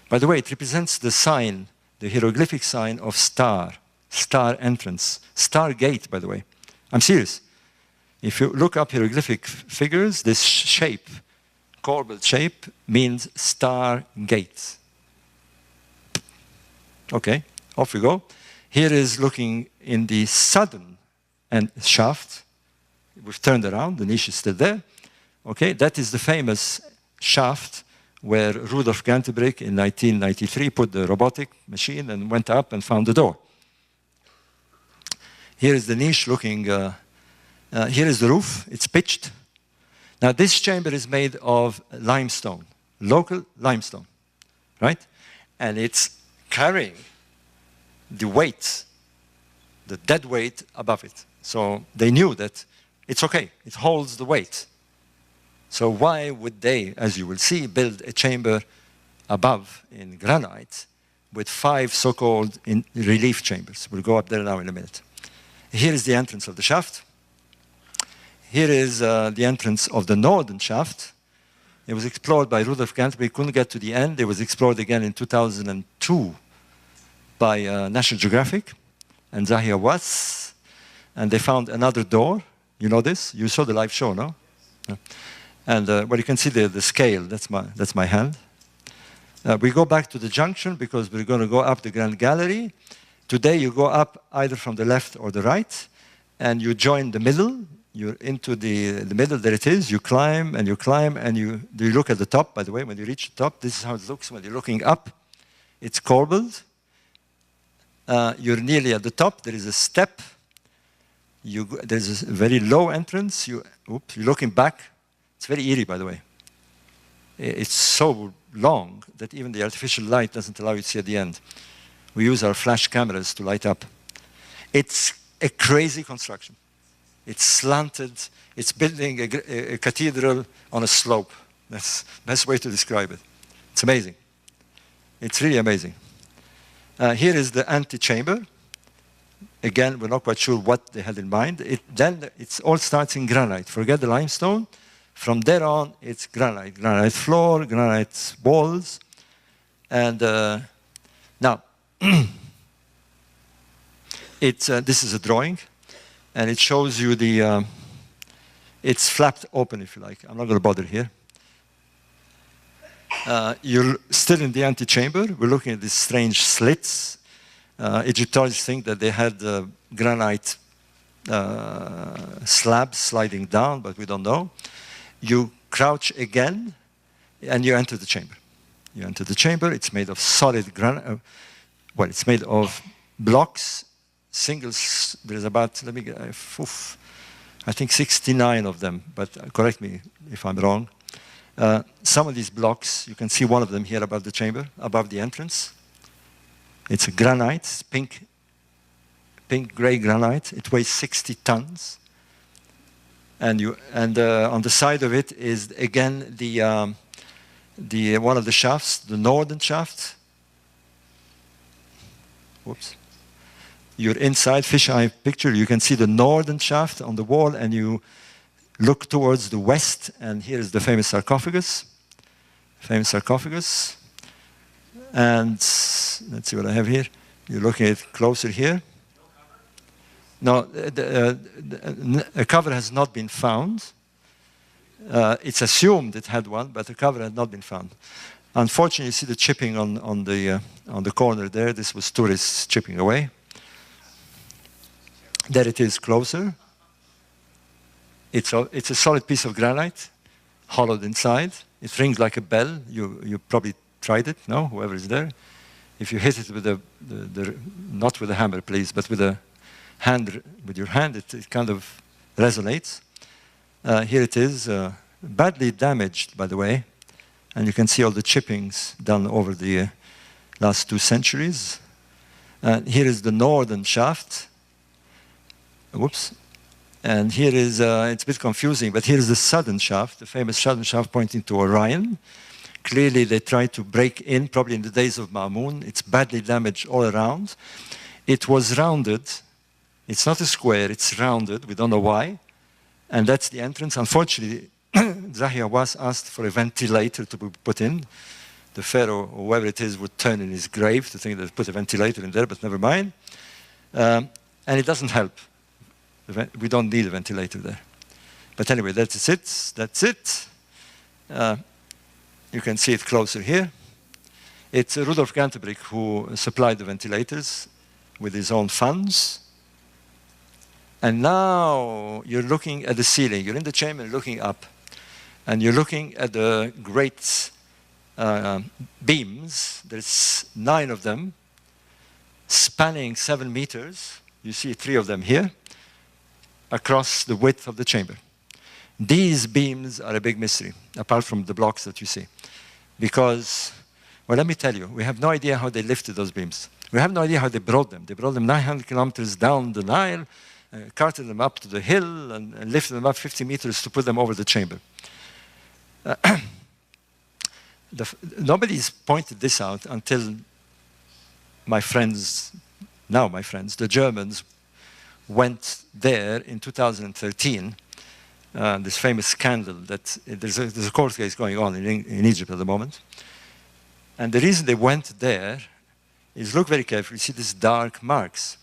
By the way, it represents the sign, the hieroglyphic sign of star entrance, star gate, by the way. I'm serious. If you look up hieroglyphic figures, this shape, corbelled shape, means star gate. Okay, off we go. Here is looking in the southern shaft. We've turned around, the niche is still there. Okay, that is the famous shaft where Rudolf Gantenbrink in 1993 put the robotic machine and went up and found the door. Here is the niche looking, here is the roof, it's pitched. Now this chamber is made of limestone, local limestone, right? And it's carrying the weight, the dead weight above it. So they knew that it's okay, it holds the weight. So why would they, as you will see, build a chamber above in granite with 5 so-called relief chambers? We'll go up there now in a minute. Here is the entrance of the shaft. Here is the entrance of the northern shaft. It was explored by Rudolf Gantenbrink. Couldn't get to the end. It was explored again in 2002 by National Geographic and Zahia Watts. And they found another door. You know this? You saw the live show, no? Yeah. And well, you can see the scale. That's my hand. We go back to the junction because we're going to go up the Grand Gallery. Today you go up either from the left or the right, and you join the middle. You're into the middle. There it is. You climb, and you look at the top. By the way, when you reach the top, this is how it looks when you're looking up. It's corbelled. You're nearly at the top. There is a step. There's a very low entrance. You're looking back. It's very eerie, by the way. It's so long that even the artificial light doesn't allow you to see at the end. We use our flash cameras to light up. It's a crazy construction. It's slanted. It's building a cathedral on a slope. That's the best way to describe it. It's amazing. It's really amazing. Here is the antechamber. Again, we're not quite sure what they had in mind. Then it all starts in granite. Forget the limestone. From there on, it's granite. Granite floor, granite walls. And now, this is a drawing, and it shows you the, it's flapped open, if you like. I'm not going to bother here. You're still in the antechamber. We're looking at these strange slits. Egyptologists think that they had granite slabs sliding down, but we don't know. You crouch again, and you enter the chamber. You enter the chamber. It's made of solid granite. Well, it's made of blocks, singles. There's about, let me get, I think 69 of them, but correct me if I'm wrong. Some of these blocks, you can see one of them here above the chamber, above the entrance. It's a granite, pink gray granite. It weighs 60 tons. And on the side of it is again the one of the shafts, the northern shaft. Whoops. You're inside, fisheye picture. You can see the northern shaft on the wall, and you look towards the west, and here is the famous sarcophagus. Famous sarcophagus. And let's see what I have here. You're looking at it closer here. No, a cover has not been found. It's assumed it had one, but the cover had not been found. Unfortunately, you see the chipping on the corner there. This was tourists chipping away. There it is closer. It's a solid piece of granite, hollowed inside. It rings like a bell. You probably tried it, no? Whoever is there. If you hit it with not with a hammer, please, but with your hand, it kind of resonates. Here it is, badly damaged, by the way, and you can see all the chippings done over the last 2 centuries. Here is the northern shaft. Whoops. And here is, it's a bit confusing, but here is the southern shaft, the famous southern shaft pointing to Orion. Clearly, they tried to break in, probably in the days of Mamun. It's badly damaged all around. It was rounded. It's not a square, it's rounded. We don't know why. And that's the entrance. Unfortunately, Zahi Hawass asked for a ventilator to be put in. The pharaoh, or whoever it is, would turn in his grave to think that they put a ventilator in there, but never mind. And it doesn't help. We don't need a ventilator there. But anyway, that's it. That's it. You can see it closer here. It's Rudolf Gantenbrink who supplied the ventilators with his own funds. And now you're looking at the ceiling. You're in the chamber looking up. And you're looking at the great beams. There's 9 of them, spanning 7 meters. You see 3 of them here, across the width of the chamber. These beams are a big mystery, apart from the blocks that you see. Because, well, let me tell you, we have no idea how they lifted those beams. We have no idea how they brought them. They brought them 900 kilometers down the Nile, carted them up to the hill, and lifted them up 50 meters to put them over the chamber. Nobody's pointed this out until my friends, the Germans, went there in 2013. This famous scandal that there's a court case going on in Egypt at the moment. And the reason they went there is, look very carefully, you see these dark marks.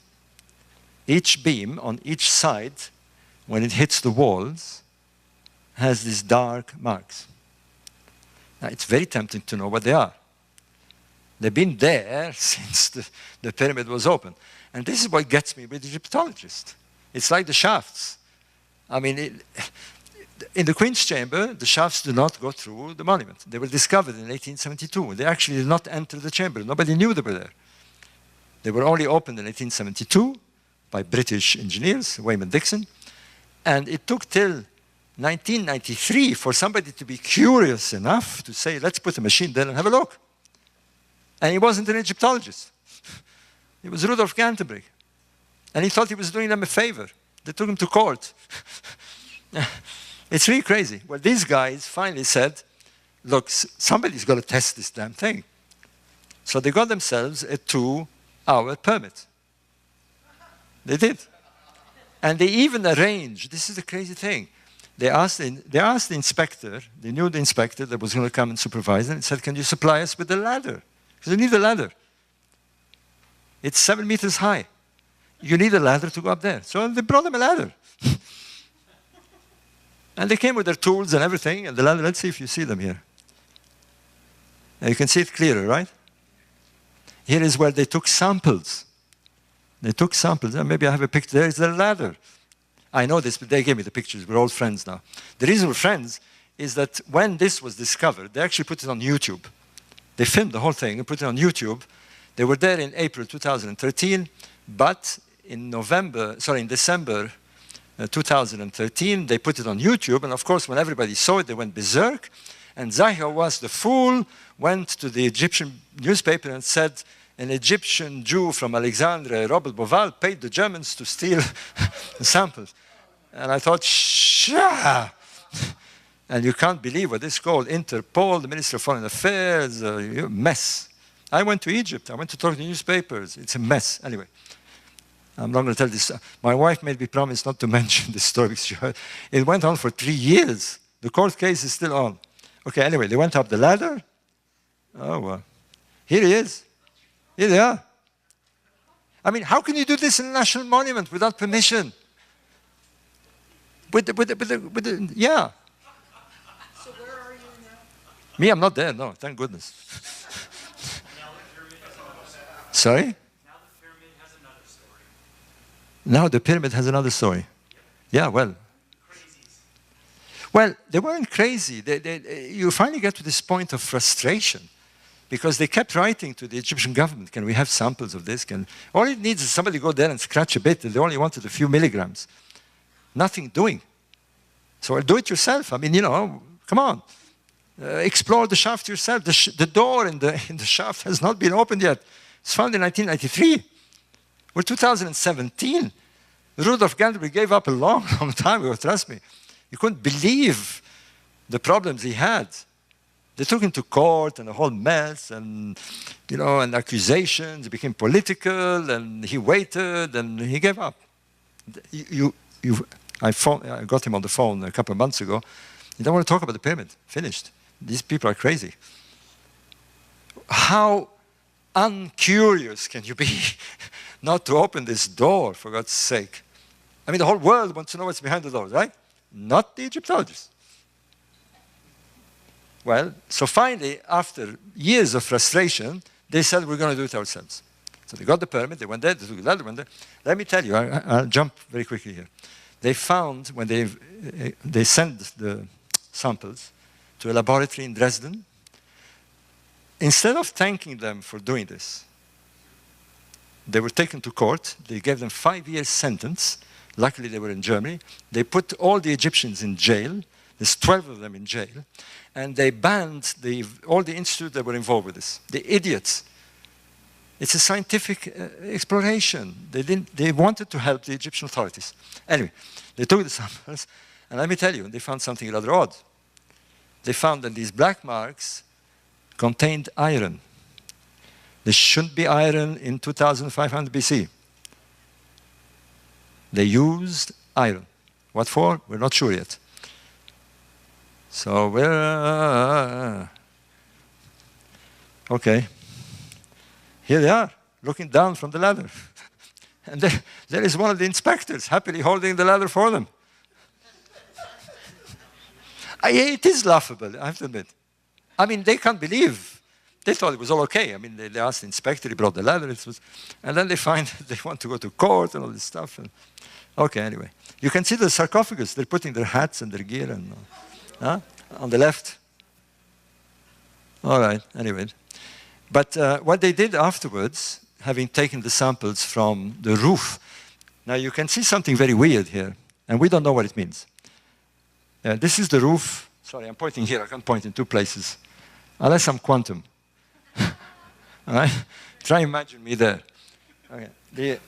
Each beam on each side, when it hits the walls, has these dark marks. Now, it's very tempting to know what they are. They've been there since the pyramid was open. And this is what gets me with Egyptologists. It's like the shafts. I mean, in the Queen's Chamber, the shafts do not go through the monument. They were discovered in 1872. They actually did not enter the chamber. Nobody knew they were there. They were only opened in 1872 by British engineers, Wayman Dixon. And it took till 1993 for somebody to be curious enough to say, let's put a machine there and have a look. And he wasn't an Egyptologist. He was Rudolf Gantenbrink. And he thought he was doing them a favor. They took him to court. It's really crazy. Well, these guys finally said, look, somebody's got to test this damn thing. So they got themselves a 2-hour permit. They did. And they even arranged, this is the crazy thing, they asked the inspector, they knew the inspector that was going to come and supervise, and said, can you supply us with a ladder Because you need a ladder. It's 7 meters high. You need a ladder to go up there. So they brought them a ladder. And they came with their tools and everything, and the ladder, let's see if you see them here. And you can see it clearer, right? Here is where they took samples. They took samples. Maybe I have a picture. There is the ladder. I know this, but they gave me the pictures. We're all friends now. The reason we're friends is that when this was discovered, they actually put it on YouTube. They filmed the whole thing and put it on YouTube. They were there in April 2013, but in December 2013, they put it on YouTube, and of course, when everybody saw it, they went berserk. And Zahi Hawass, the fool, went to the Egyptian newspaper and said, an Egyptian Jew from Alexandria, Robert Boval, paid the Germans to steal the samples. And I thought, shah! And you can't believe what this is called. Interpol, the Ministry of Foreign Affairs, mess. I went to Egypt. I went to talk to the newspapers. It's a mess. Anyway, I'm not going to tell this. My wife made me promise not to mention this story because it went on for 3 years. The court case is still on. Okay, anyway, they went up the ladder. Oh, well. Here he is. Here they are. I mean, how can you do this in a national monument without permission? Yeah. So where are you now? Me, I'm not there, no, thank goodness. Sorry? Now the pyramid has another story. Now the pyramid has another story. Yeah, well. Crazies. Well, they weren't crazy. You finally get to this point of frustration because they kept writing to the Egyptian government, can we have samples of this? All it needs is somebody go there and scratch a bit, and they only wanted a few milligrams. Nothing doing. So do it yourself. I mean, you know, come on. Explore the shaft yourself. The door in the shaft has not been opened yet. It's found in 1993. We're 2017. Rudolf Ganderberg gave up a long, long time ago, trust me. You couldn't believe the problems he had. They took him to court and a whole mess and, you know, and accusations. It became political and he waited and he gave up. I got him on the phone a couple of months ago. You don't want to talk about the pyramid. Finished. These people are crazy. How uncurious can you be not to open this door, for God's sake? I mean, the whole world wants to know what's behind the door, right? Not the Egyptologists. Well, so finally, after years of frustration, they said, we're going to do it ourselves. So they got the permit, they went there, they took the ladder, went there. Let me tell you, I'll jump very quickly here. They found, when they sent the samples to a laboratory in Dresden, instead of thanking them for doing this, they were taken to court. They gave them 5 years sentence. Luckily, they were in Germany. They put all the Egyptians in jail. There's 12 of them in jail. And they banned all the institutes that were involved with this. The idiots. It's a scientific exploration. They wanted to help the Egyptian authorities. Anyway, they took the samples. And let me tell you, they found something rather odd. They found that these black marks contained iron. There shouldn't be iron in 2500 BC. They used iron. What for? We're not sure yet. So we're... okay. Here they are, looking down from the ladder. And there is one of the inspectors happily holding the ladder for them. It is laughable, I have to admit. I mean, they can't believe. They thought it was all okay. I mean, they asked the inspector, he brought the ladder, and then they find they want to go to court and all this stuff. And, okay, anyway. You can see the sarcophagus. They're putting their hats and their gear and, on the left. All right, anyway. But what they did afterwards, having taken the samples from the roof, now you can see something very weird here, and we don't know what it means. This is the roof. Sorry, I'm pointing here. I can't point in two places, unless I'm quantum. All right? Try imagine me there. Okay.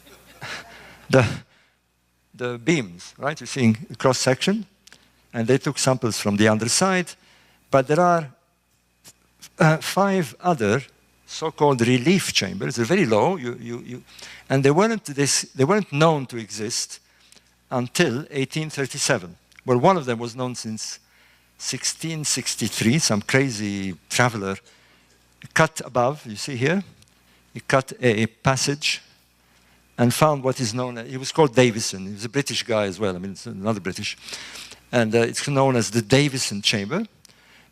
The beams, right? You're seeing cross-section, and they took samples from the underside, but there are 5 other so-called relief chambers. They're very low, and they weren't known to exist until 1837. Well, one of them was known since 1663. Some crazy traveler cut above, you see here, he cut a passage and found what is known as, he was called Davison. He was a British guy as well, I mean, it's another British. And it's known as the Davison chamber.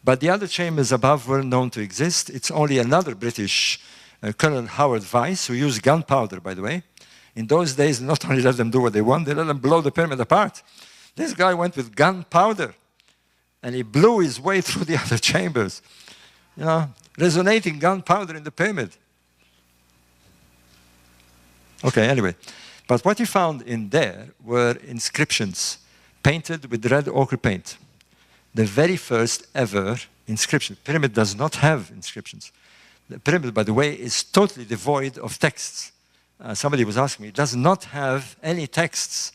But the other chambers above were known to exist. It's only another British, Colonel Howard Vyse, who used gunpowder, by the way. In those days, not only let them do what they want, they let them blow the pyramid apart. This guy went with gunpowder, and he blew his way through the other chambers. You know, resonating gunpowder in the pyramid. Okay, anyway. But what he found in there were inscriptions painted with red ochre paint. The very first ever inscription. The pyramid does not have inscriptions. The pyramid, by the way, is totally devoid of texts. Somebody was asking me, it does not have any texts,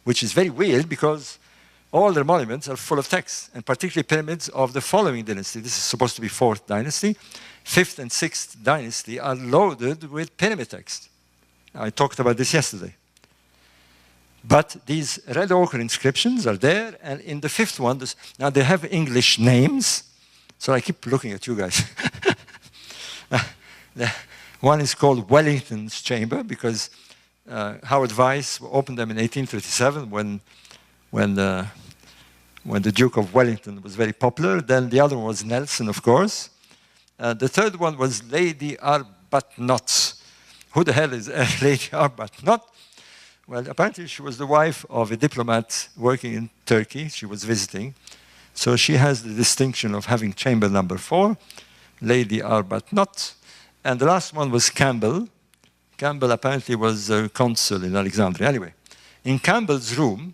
which is very weird because all their monuments are full of texts, and particularly pyramids of the following dynasty. This is supposed to be 4th dynasty. 5th and 6th dynasty are loaded with pyramid text. I talked about this yesterday. But these red ochre inscriptions are there, and in the 5th one, now they have English names, so I keep looking at you guys. One is called Wellington's Chamber, because Howard Vyse opened them in 1837 when the Duke of Wellington was very popular. Then the other one was Nelson, of course. The third one was Lady Arbuthnot. Who the hell is Lady Arbuthnot? Well, apparently she was the wife of a diplomat working in Turkey. She was visiting. So she has the distinction of having chamber number 4, Lady Arbuthnot. And the last one was Campbell. Campbell apparently was a consul in Alexandria. Anyway, in Campbell's room,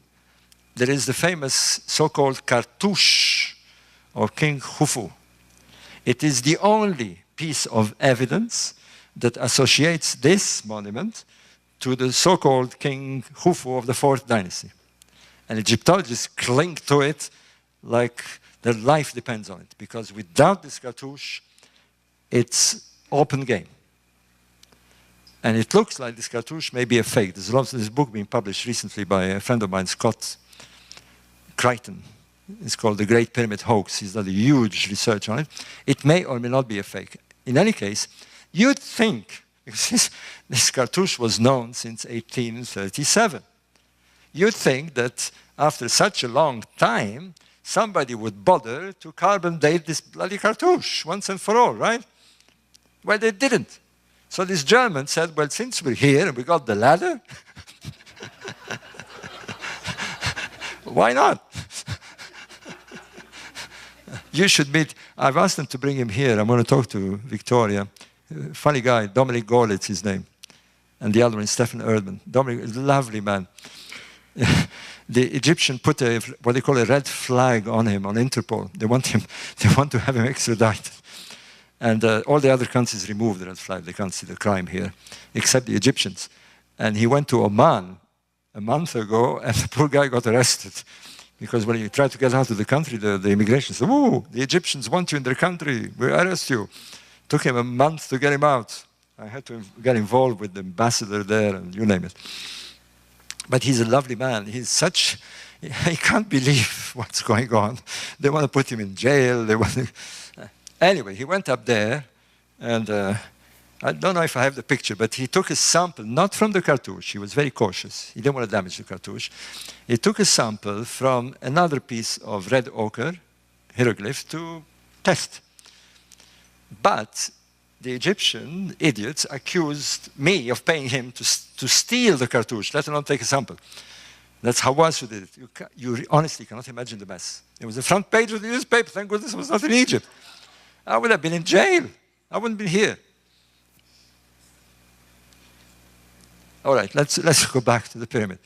there is the famous so-called cartouche of King Khufu. It is the only piece of evidence that associates this monument to the so-called King Khufu of the 4th dynasty. And Egyptologists cling to it like their life depends on it, because without this cartouche, it's open game. And it looks like this cartouche may be a fake. There's this book being published recently by a friend of mine, Scott Crichton. It's called The Great Pyramid Hoax. He's done a huge research on it. It may or may not be a fake. In any case, you'd think, because this cartouche was known since 1837, you'd think that after such a long time, somebody would bother to carbon date this bloody cartouche once and for all, right? Well, they didn't. So this German said, well, since we're here and we got the ladder, why not? You should meet, I've asked them to bring him here. I'm going to talk to Victoria. Funny guy, Dominic Gorlitz, his name. And the other one is Stefan Erdmann. Dominic is a lovely man. The Egyptian put what they call a red flag on him, on Interpol. They want to have him extradited. And all the other countries removed the red flag. They can't see the crime here, except the Egyptians. And he went to Oman a month ago, and the poor guy got arrested. Because when he tried to get out of the country, the immigration said, "Oh, the Egyptians want you in their country. We arrest you." Took him a month to get him out. I had to get involved with the ambassador there, and you name it. But he's a lovely man. He's such, he can't believe what's going on. They want to put him in jail. They want to, anyway, he went up there, and I don't know if I have the picture, but he took a sample, not from the cartouche. He was very cautious. He didn't want to damage the cartouche. He took a sample from another piece of red ochre, hieroglyph, to test. But the Egyptian idiots accused me of paying him to steal the cartouche, let alone take a sample. That's Hawass who did it. You honestly cannot imagine the mess. It was the front page of the newspaper. Thank goodness I was not in Egypt. I would have been in jail. I wouldn't be here. All right, let's go back to the pyramid.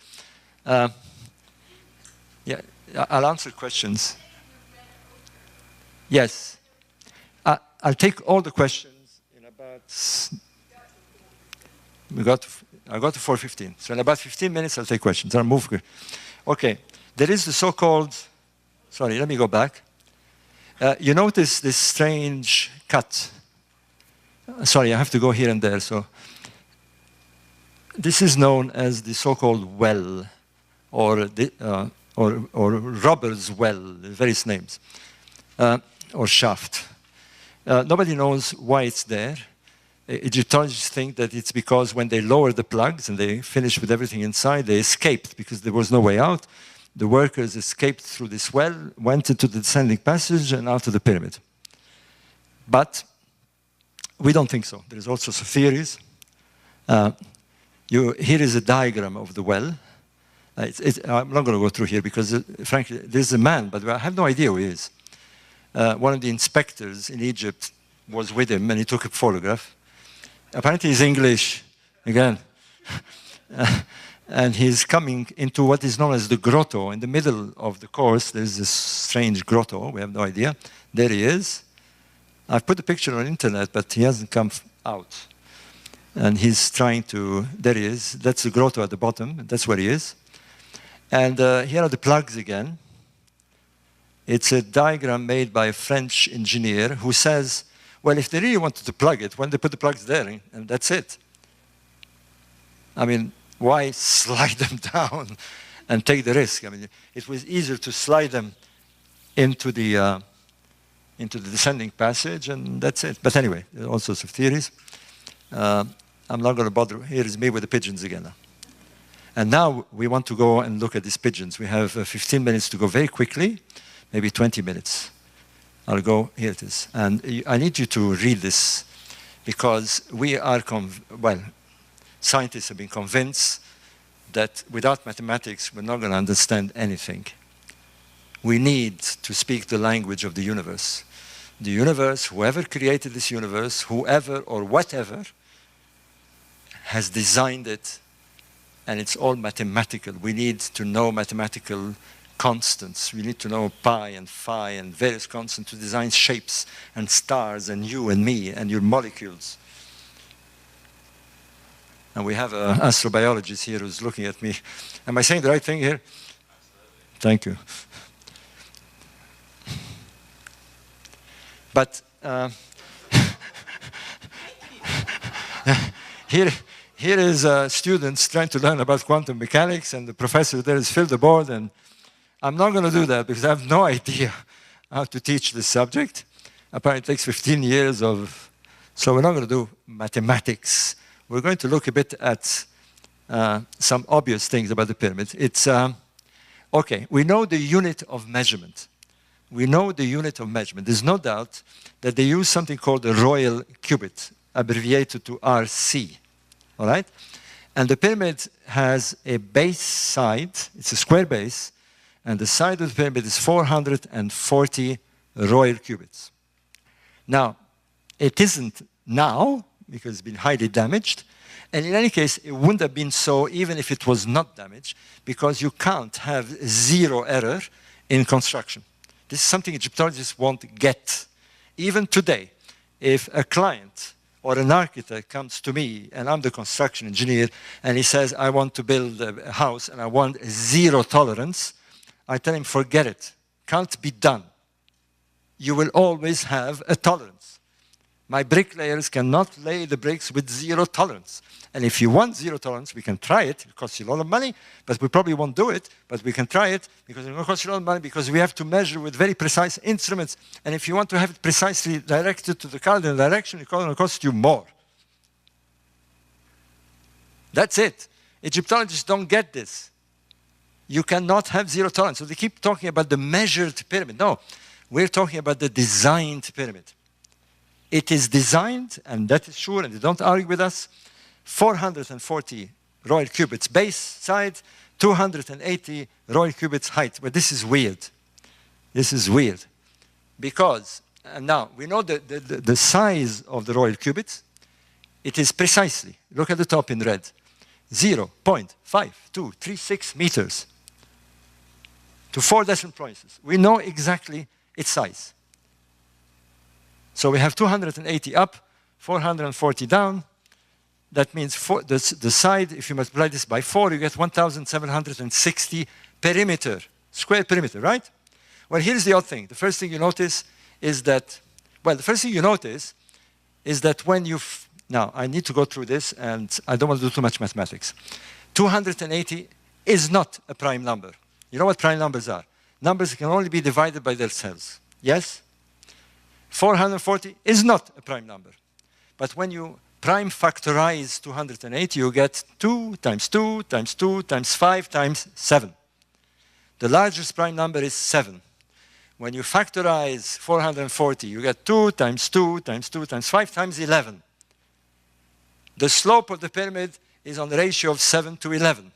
Yeah, I'll answer questions. Yes. I'll take all the questions in about, I got to 4:15. So in about 15 minutes, I'll take questions. I'll move. Okay, there is the so-called, sorry, let me go back. You notice this strange cut. Sorry, I have to go here and there. So this is known as the so-called well, or robber's well, various names, or shaft. Nobody knows why it's there. Egyptologists think that it's because when they lowered the plugs and they finished with everything inside, they escaped because there was no way out. The workers escaped through this well, went into the descending passage and out of the pyramid. But we don't think so. There's all sorts of theories. Here is a diagram of the well. I'm not going to go through here because, frankly, there's a man, but I have no idea who he is. One of the inspectors in Egypt was with him, and he took a photograph. Apparently, he's English, again. And he's coming into what is known as the grotto. In the middle of the course, there's this strange grotto. We have no idea. There he is. I've put the picture on the internet, but he hasn't come out. And he's trying to, there he is. That's the grotto at the bottom. That's where he is. And here are the plugs again. It's a diagram made by a French engineer who says, well, if they really wanted to plug it, why don't they put the plugs there, and that's it? I mean, why slide them down and take the risk? I mean, it was easier to slide them into the descending passage, and that's it. But anyway, there are all sorts of theories. I'm not going to bother. Here is me with the pigeons again now. And now we want to go and look at these pigeons. We have 15 minutes to go very quickly, maybe 20 minutes. I'll go, here it is. And I need you to read this because we are, scientists have been convinced that without mathematics, we're not going to understand anything. We need to speak the language of the universe. The universe, whoever created this universe, whoever or whatever, has designed it, and it's all mathematical. We need to know mathematical constants. We need to know pi and phi and various constants to design shapes and stars and you and me and your molecules. And we have an astrobiologist here who's looking at me. Am I saying the right thing here? Absolutely. Thank you. But here is students trying to learn about quantum mechanics, and the professor there has filled the board, and I'm not going to do that because I have no idea how to teach this subject. Apparently it takes 15 years so we're not going to do mathematics. We're going to look a bit at some obvious things about the pyramid. It's, okay, we know the unit of measurement. We know the unit of measurement. There's no doubt that they use something called the royal cubit, abbreviated to RC, all right? And the pyramid has a base side, it's a square base, and the side of the pyramid is 440 royal cubits. Now, it isn't now, because it's been highly damaged, and in any case, it wouldn't have been so even if it was not damaged, because you can't have zero error in construction. This is something Egyptologists won't get. Even today, if a client or an architect comes to me, and I'm the construction engineer, and he says, I want to build a house and I want zero tolerance, I tell him, forget it. Can't be done. You will always have a tolerance. My bricklayers cannot lay the bricks with zero tolerance. And if you want zero tolerance, we can try it. It costs you a lot of money, but we probably won't do it. But we can try it because it will cost you a lot of money because we have to measure with very precise instruments. And if you want to have it precisely directed to the cardinal direction, it's going to cost you more. That's it. Egyptologists don't get this. You cannot have zero tolerance. So they keep talking about the measured pyramid. No, we're talking about the designed pyramid. It is designed, and that is sure, and they don't argue with us, 440 royal cubits base side, 280 royal cubits height. But this is weird. This is weird. Because, now, we know the size of the royal cubits. It is precisely, look at the top in red, 0.5236 meters to 4 decimal points. We know exactly its size. So we have 280 up, 440 down. That means the side, if you multiply this by 4, you get 1,760 perimeter, square perimeter, right? Well, here's the odd thing. The first thing you notice is that, when you've, now I need to go through this and I don't want to do too much mathematics. 280 is not a prime number. You know what prime numbers are? Numbers can only be divided by themselves. Yes? 440 is not a prime number. But when you prime factorize 280, you get 2 times 2 times 2 times 5 times 7. The largest prime number is 7. When you factorize 440, you get 2 times 2 times 2 times 5 times 11. The slope of the pyramid is on the ratio of 7 to 11.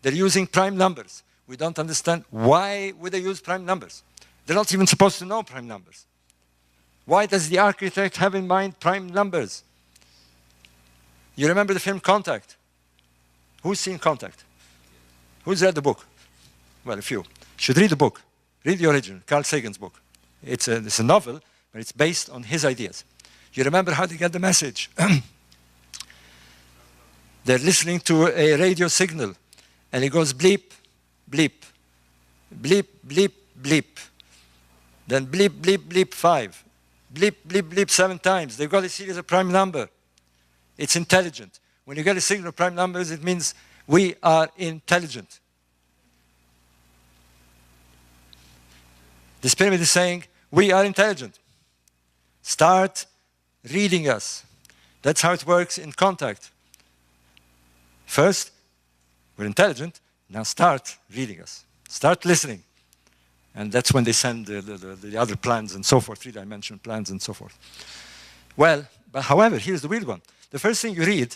They're using prime numbers. We don't understand why would they use prime numbers. They're not even supposed to know prime numbers. Why does the architect have in mind prime numbers? You remember the film Contact? Who's seen Contact? Who's read the book? Well, a few. You should read the book. Read the original, Carl Sagan's book. It's a novel, but it's based on his ideas. You remember how they get the message? They're listening to a radio signal, and it goes bleep, bleep, bleep, bleep, bleep. Then bleep, bleep, bleep 5. Bleep, bleep, bleep 7 times. They've got a series of prime number. It's intelligent. When you get a signal of prime numbers, it means we are intelligent. This pyramid is saying, we are intelligent. Start reading us. That's how it works in Contact. First, we're intelligent. Now start reading us. Start listening. And that's when they send the other plans and so forth, 3-dimensional plans and so forth. Well, but however, here's the weird one. The first thing you read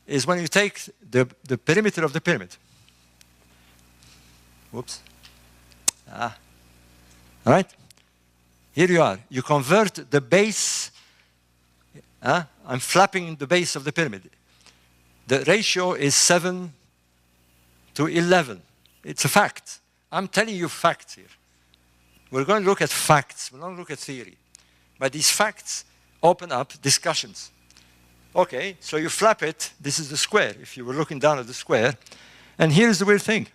is when you take the perimeter of the pyramid. Whoops. All right? Here you are. You convert the base. I'm flapping the base of the pyramid. The ratio is 7 to 11. It's a fact. I'm telling you facts here. We're going to look at facts. We're not going to look at theory. But these facts open up discussions. Okay, so you flap it. This is the square, if you were looking down at the square. And here's the weird thing.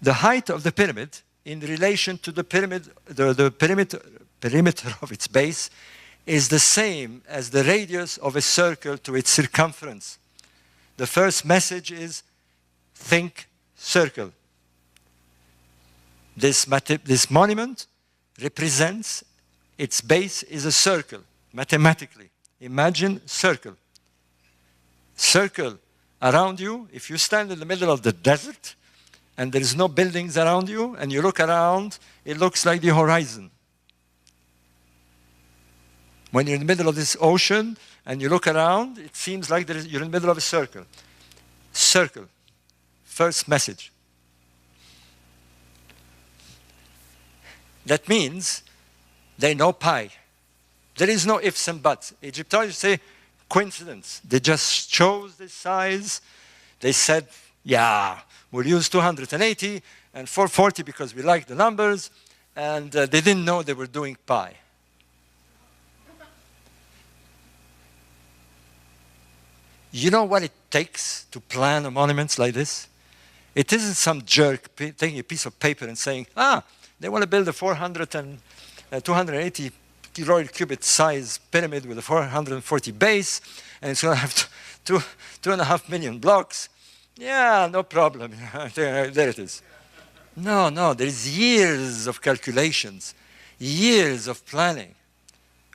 The height of the pyramid in relation to the pyramid, the perimeter of its base is the same as the radius of a circle to its circumference. The first message is think circle. This monument represents its base is a circle, mathematically. Imagine circle. Circle around you. If you stand in the middle of the desert and there is no buildings around you and you look around, it looks like the horizon. When you're in the middle of this ocean and you look around, it seems like you're in the middle of a circle. Circle. First message. That means they know pi. There is no ifs and buts. Egyptologists say coincidence. They just chose this size. They said, yeah, we'll use 280 and 440 because we like the numbers. And they didn't know they were doing pi. You know what it takes to plan a monument like this? It isn't some jerk taking a piece of paper and saying, they want to build a 280 royal cubit size pyramid with a 440 base, and it's going to have 2.5 million blocks. Yeah, no problem. There it is. No, there's years of calculations, years of planning.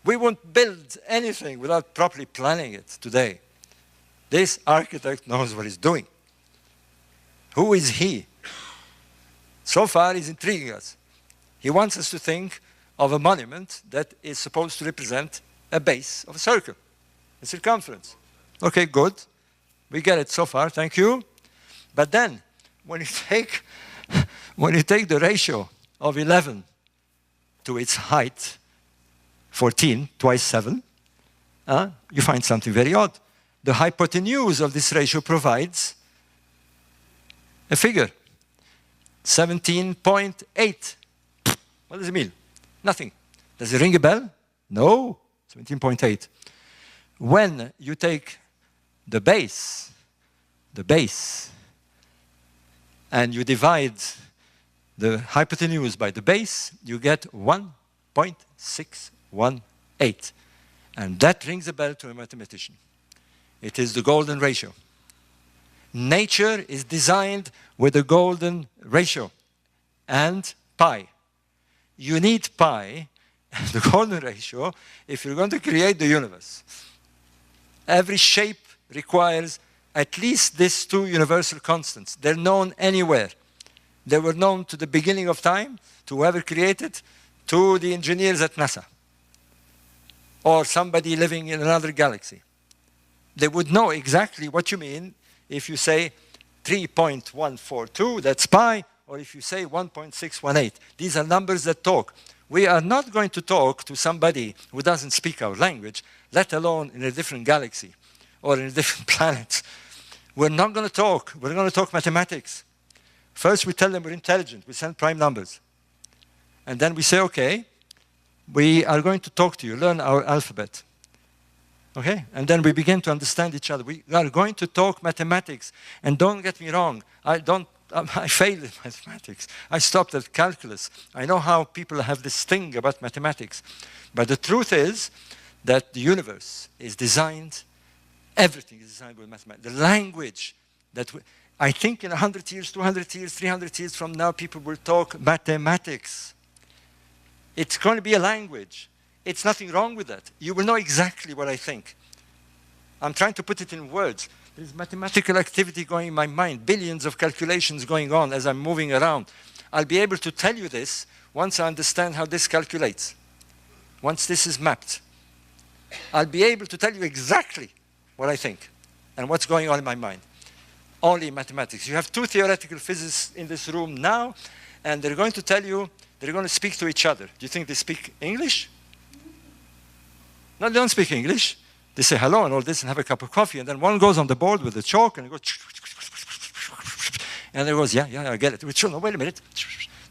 We won't build anything without properly planning it today. This architect knows what he's doing. Who is he? So far, he's intriguing us. He wants us to think of a monument that is supposed to represent a base of a circle, a circumference. Okay, good. We get it so far, thank you. But then, when you take the ratio of 11 to its height, 14, twice 7, you find something very odd. The hypotenuse of this ratio provides a figure, 17.8. What does it mean? Nothing. Does it ring a bell? No, 17.8. When you take the base, and you divide the hypotenuse by the base, you get 1.618. And that rings a bell to a mathematician. It is the golden ratio. Nature is designed with a golden ratio and pi. You need pi The golden ratio, if you're going to create the universe, every shape requires at least these two universal constants. They're known anywhere. They were known to the beginning of time, to whoever created, to the engineers at NASA, or somebody living in another galaxy. They would know exactly what you mean if you say 3.142, that's pi, or if you say 1.618. These are numbers that talk. We are not going to talk to somebody who doesn't speak our language, let alone in a different galaxy or in a different planet. We're not going to talk. We're going to talk mathematics. First, we tell them we're intelligent. We send prime numbers. And then we say, okay, we are going to talk to you, learn our alphabet. Okay? And then we begin to understand each other. We are going to talk mathematics. And don't get me wrong, I failed in mathematics. I stopped at calculus. I know how people have this thing about mathematics. But the truth is that the universe is designed, everything is designed with mathematics. The language that I think in 100 years, 200 years, 300 years from now, people will talk mathematics. It's going to be a language. It's nothing wrong with that. You will know exactly what I think. I'm trying to put it in words. There's mathematical activity going in my mind, billions of calculations going on as I'm moving around. I'll be able to tell you this once I understand how this calculates. Once this is mapped, I'll be able to tell you exactly what I think and what's going on in my mind. Only in mathematics. You have two theoretical physicists in this room now, and they're going to tell you, they're going to speak to each other. Do you think they speak English? No, they don't speak English. They say hello and all this and have a cup of coffee, and then one goes on the board with the chalk and goes, and they goes, yeah, I get it. No, wait a minute.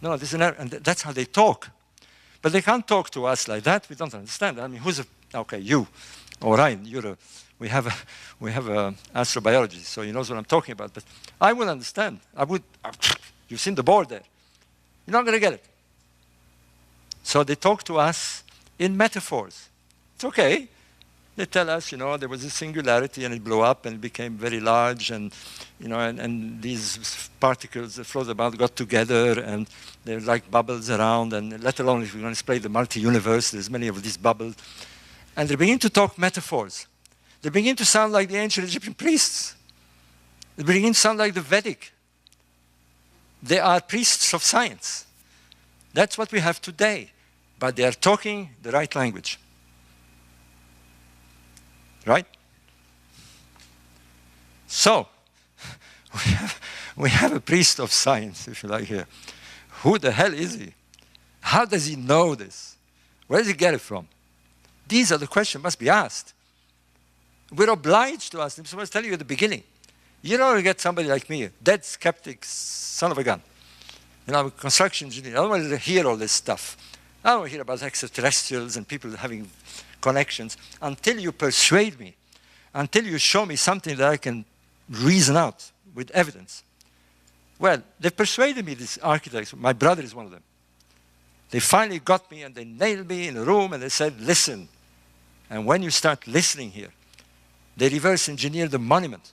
No, this is and that's how they talk. But they can't talk to us like that. We don't understand. I mean, okay, you or Ryan, we have a astrobiologist, so he knows what I'm talking about. But I will understand. You've seen the board there. You're not going to get it. So they talk to us in metaphors. It's okay. They tell us, there was a singularity and it blew up and it became very large, and and these particles that float about got together and they're like bubbles around, and let alone if we're going to explain the multi-universe, there's many of these bubbles. And they begin to talk metaphors. They begin to sound like the ancient Egyptian priests. They begin to sound like the Vedic. They are priests of science. That's what we have today. But they are talking the right language. Right? So, we have a priest of science, if you like, here. Who the hell is he? How does he know this? Where does he get it from? These are the questions must be asked. We're obliged to ask them. So I was telling you at the beginning. You don't get somebody like me, dead skeptic, son of a gun. I'm a construction engineer. I don't want to hear all this stuff. I don't want to hear about extraterrestrials and people having connections until you persuade me, until you show me something that I can reason out with evidence. Well, they persuaded me, these architects. My brother is one of them. They finally got me and they nailed me in a room and they said, listen. And when you start listening here, they reverse engineered the monument.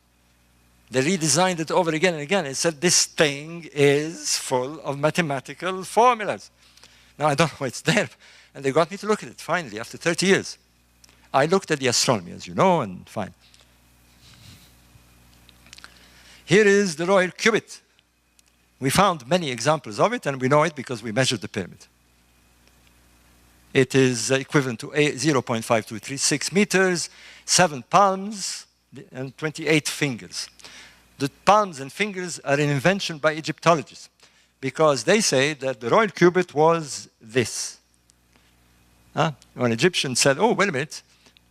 They redesigned it over again and again. It said, this thing is full of mathematical formulas. Now, I don't know why it's there. And they got me to look at it, finally, after 30 years. I looked at the astronomy, as you know, and fine. Here is the royal cubit. We found many examples of it, and we know it because we measured the pyramid. It is equivalent to 0.5236 meters, 7 palms, and 28 fingers. The palms and fingers are an invention by Egyptologists because they say that the royal cubit was this. When Egyptians said, oh, wait a minute,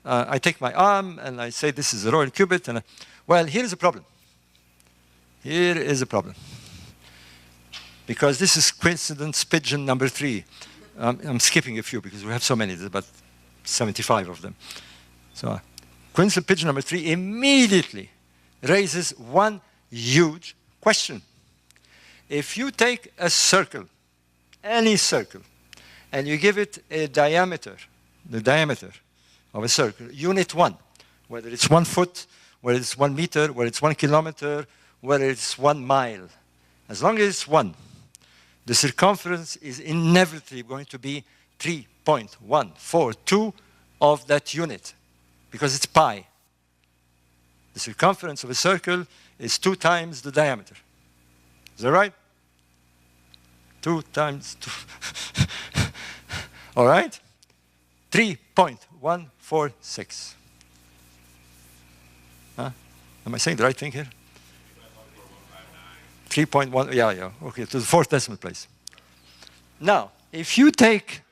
I take my arm and I say this is the royal cubit. And well, here is a problem. Here is a problem. Because this is coincidence pigeon number 3. I'm skipping a few because we have so many. There's about 75 of them. So coincidence pigeon number 3 immediately raises one huge question. If you take a circle, any circle, and you give it a diameter, the diameter of a circle, unit 1, whether it's 1 foot, whether it's 1 meter, whether it's 1 kilometer, whether it's 1 mile, as long as it's 1, the circumference is inevitably going to be 3.142 of that unit, because it's pi. The circumference of a circle is 2 times the diameter. Is that right? 2 times 2. All right? 3.146. Huh? Am I saying the right thing here? 3.1, yeah, okay, to the 4th decimal place. Now, if you take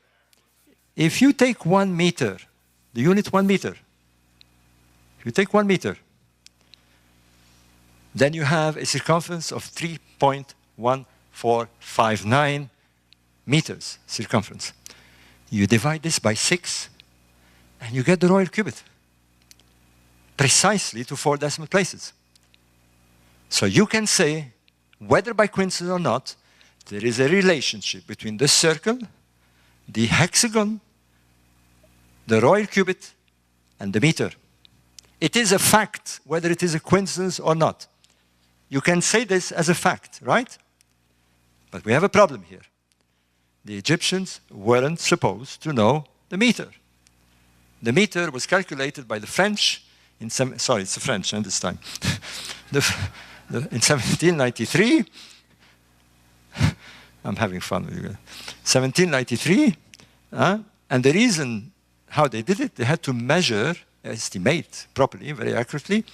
1 meter, the unit 1 meter, if you take 1 meter, then you have a circumference of 3.1459 meters circumference. You divide this by 6, and you get the royal cubit, precisely to 4 decimal places. So you can say, whether by coincidence or not, there is a relationship between the circle, the hexagon, the royal cubit, and the meter. It is a fact, whether it is a coincidence or not. You can say this as a fact, right? But we have a problem here. The Egyptians weren't supposed to know the meter. The meter was calculated by the French in sorry, it's the French this time. In 1793, I'm having fun with you. 1793, and the reason how they did it, they had to measure, estimate properly, very accurately,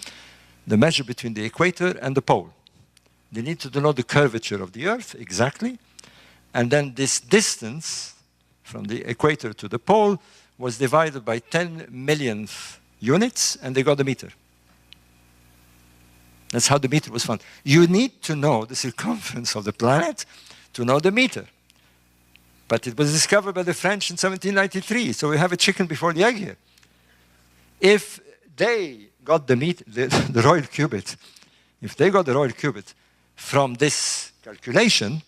the measure between the equator and the pole. They needed to know the curvature of the Earth exactly, and then this distance from the equator to the pole was divided by 10 millionth units, and they got the meter. That's how the meter was found. You need to know the circumference of the planet to know the meter. But it was discovered by the French in 1793, so we have a chicken before the egg here. If they got the royal cubit, if they got the royal cubit from this calculation,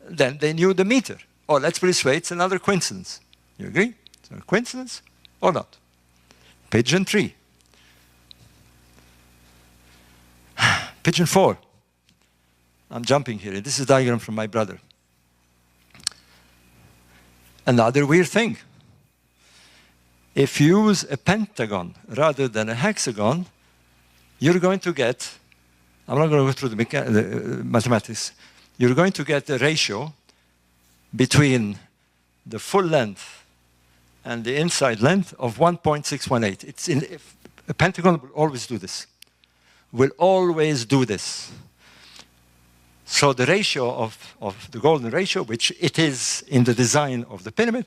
then they knew the meter. Or let's put it this way, it's another coincidence. You agree? It's a coincidence or not? Pigeon 3. Pigeon 4. I'm jumping here. This is a diagram from my brother. Another weird thing. If you use a pentagon rather than a hexagon, you're going to get, I'm not going to go through the mathematics, you're going to get a ratio between the full length and the inside length of 1.618. It's a pentagon will always do this. Will always do this. So the ratio of the golden ratio, which it is in the design of the pyramid,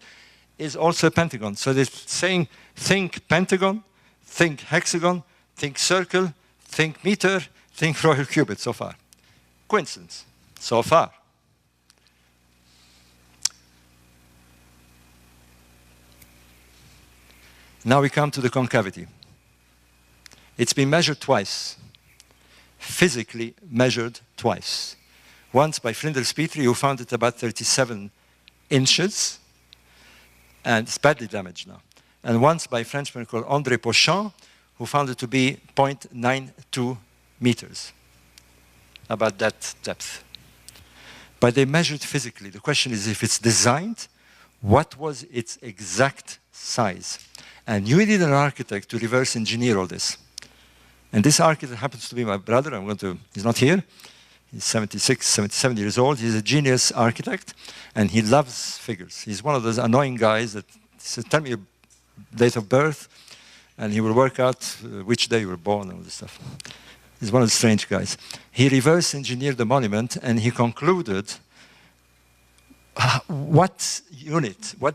is also a pentagon. So they're saying, think pentagon, think hexagon, think circle, think meter, think royal cubit so far. Coincidence, so far. Now we come to the concavity. It's been measured twice, physically measured twice. Once by Flinders Petrie, who found it about 37 inches, and it's badly damaged now. And once by a Frenchman called André Pochon, who found it to be 0.92 meters, about that depth. But they measured physically. The question is, if it's designed, what was its exact size? And you need an architect to reverse engineer all this. And this architect happens to be my brother. He's not here. He's 76, 77 years old. He's a genius architect, and he loves figures. He's one of those annoying guys that says, tell me your date of birth, and he will work out which day you were born and all this stuff. He's one of the strange guys. He reverse engineered the monument, and he concluded what unit, what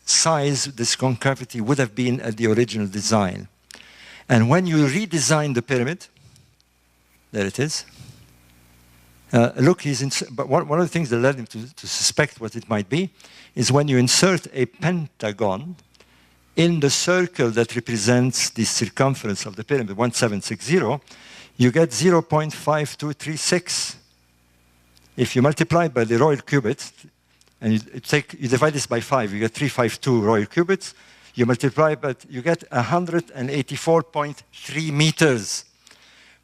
size this concavity would have been at the original design. And when you redesign the pyramid, there it is. Look, but one of the things that led him to suspect what it might be is when you insert a pentagon in the circle that represents the circumference of the pyramid, 1760, you get 0.5236. If you multiply by the royal cubit, and you divide this by 5, you get 352 royal cubits. You multiply, but you get 184.3 meters.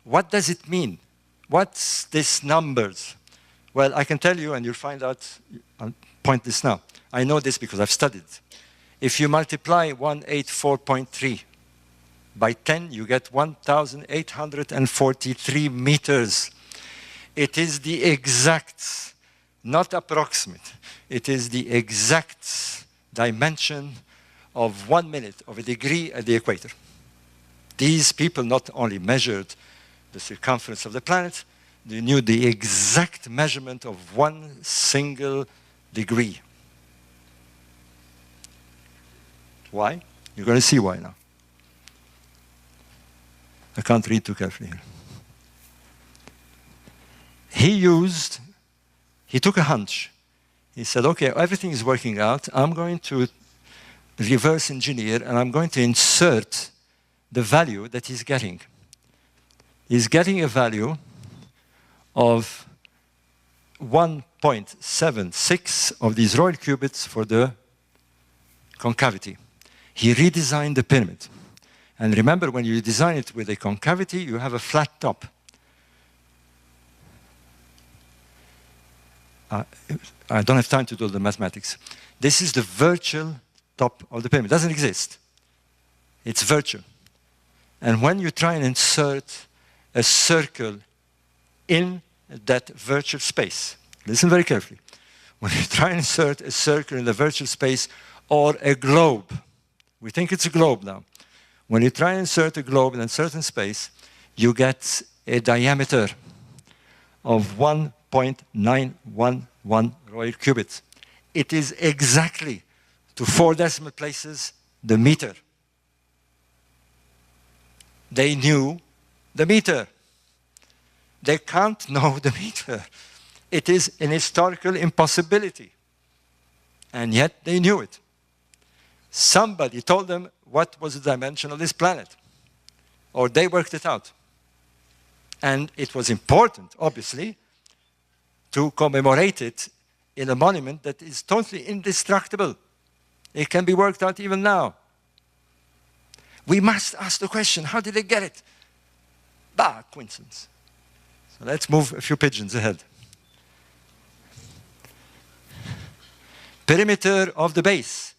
What does it mean? What's these numbers? Well, I can tell you, and you'll find out, I'll point this now. I know this because I've studied. If you multiply 184.3 by 10, you get 1,843 meters. It is the exact, not approximate, it is the exact dimension of 1 minute of a degree at the equator. These people not only measured the circumference of the planet, they knew the exact measurement of 1 single degree. Why? You're going to see why now. I can't read too carefully here. He took a hunch. He said, okay, everything is working out. I'm going to reverse engineer and I'm going to insert the value that he's getting. He's getting a value of 1.76 of these Royal cubits for the concavity. He redesigned the pyramid. And remember, when you design it with a concavity, you have a flat top. I don't have time to do the mathematics. This is the virtual top of the pyramid. It doesn't exist. It's virtual. And when you try and insert a circle in that virtual space, listen very carefully. When you try and insert a circle in the virtual space or a globe, we think it's a globe now. When you try and insert a globe in a certain space, you get a diameter of 1.911 Royal cubits. It is exactly, to 4 decimal places, the meter. They knew the meter. They can't know the meter. It is an historical impossibility. And yet they knew it. Somebody told them what was the dimension of this planet. Or they worked it out. And it was important, obviously, to commemorate it in a monument that is totally indestructible. It can be worked out even now. We must ask the question, how did they get it? Bah, coincidence. So let's move a few pigeons ahead. Perimeter of the base,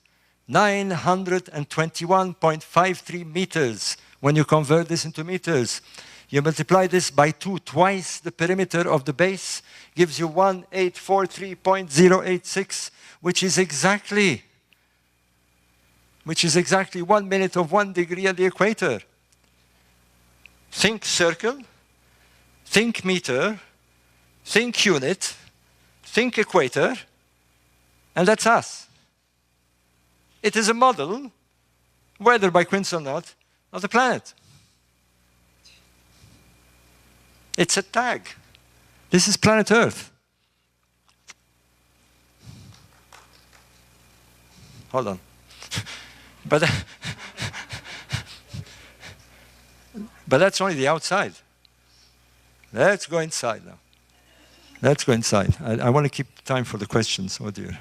921.53 meters. When you convert this into meters, you multiply this by 2, twice the perimeter of the base, gives you 1843.086, which is exactly 1 minute of 1 degree at the equator. Think circle, think meter, think unit, think equator, and that's us. It is a model, whether by coincidence or not, of the planet. It's a tag. This is planet Earth. Hold on. But that's only the outside. Let's go inside now. Let's go inside. I want to keep time for the questions. Oh dear.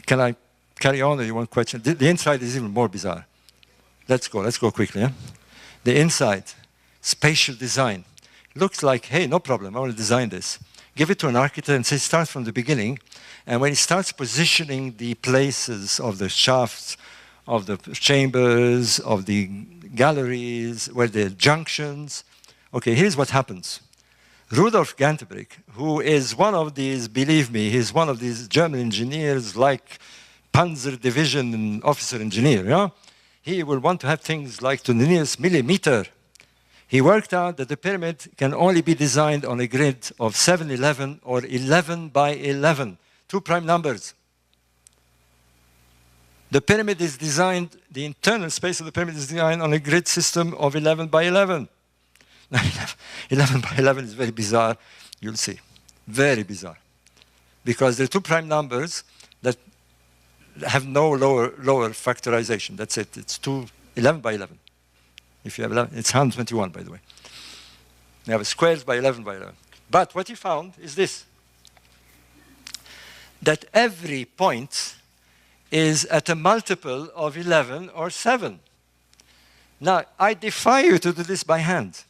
Can I carry on, or you want question? The inside is even more bizarre. Let's go quickly. Yeah? The inside, spatial design. Looks like, hey, no problem, I want to design this. Give it to an architect and say, start from the beginning. And when he starts positioning the places of the shafts, of the chambers, of the galleries, where the junctions, okay, here's what happens. Rudolf Gantenbrink, who is one of these, believe me, he's one of these German engineers like Panzer Division officer engineer, yeah? He will want to have things like to the nearest millimeter. He worked out that the pyramid can only be designed on a grid of 711 or 11 by 11, 2 prime numbers. The pyramid is designed, the internal space of the pyramid is designed on a grid system of 11 by 11. Now, 11 by 11 is very bizarre, you'll see. Very bizarre. Because there are 2 prime numbers that have no lower factorization. That's it. It's 11 by 11. If you have 11, it's 121, by the way. You have a squares by 11 by 11. But what he found is this, that every point is at a multiple of 11 or 7. Now, I defy you to do this by hand.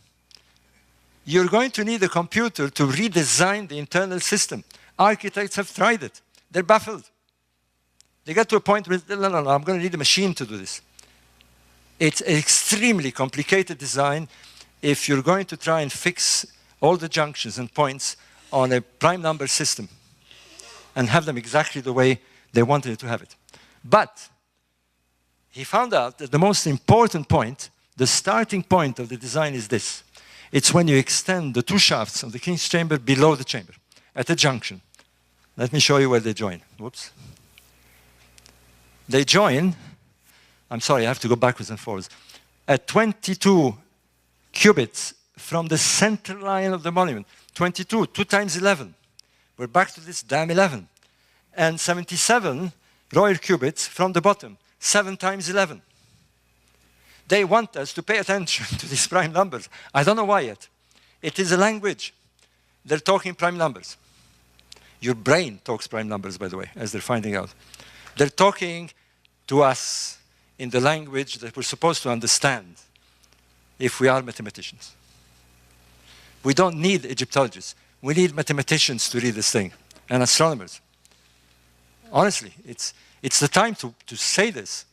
You're going to need a computer to redesign the internal system. Architects have tried it. They're baffled. They got to a point where, no, I'm going to need a machine to do this. It's an extremely complicated design if you're going to try and fix all the junctions and points on a prime number system and have them exactly the way they wanted to have it. But he found out that the most important point, the starting point of the design is this. It's when you extend the two shafts of the King's chamber below the chamber, at a junction. Let me show you where they join. Whoops. They join, I'm sorry, I have to go backwards and forwards, at 22 cubits from the center line of the monument. 22, 2 times 11. We're back to this damn 11. And 77 royal cubits from the bottom, 7 times 11. They want us to pay attention to these prime numbers. I don't know why yet. It is a language. They're talking prime numbers. Your brain talks prime numbers, by the way, as they're finding out. They're talking to us in the language that we're supposed to understand if we are mathematicians. We don't need Egyptologists. We need mathematicians to read this thing, and astronomers. Honestly, it's the time to say this.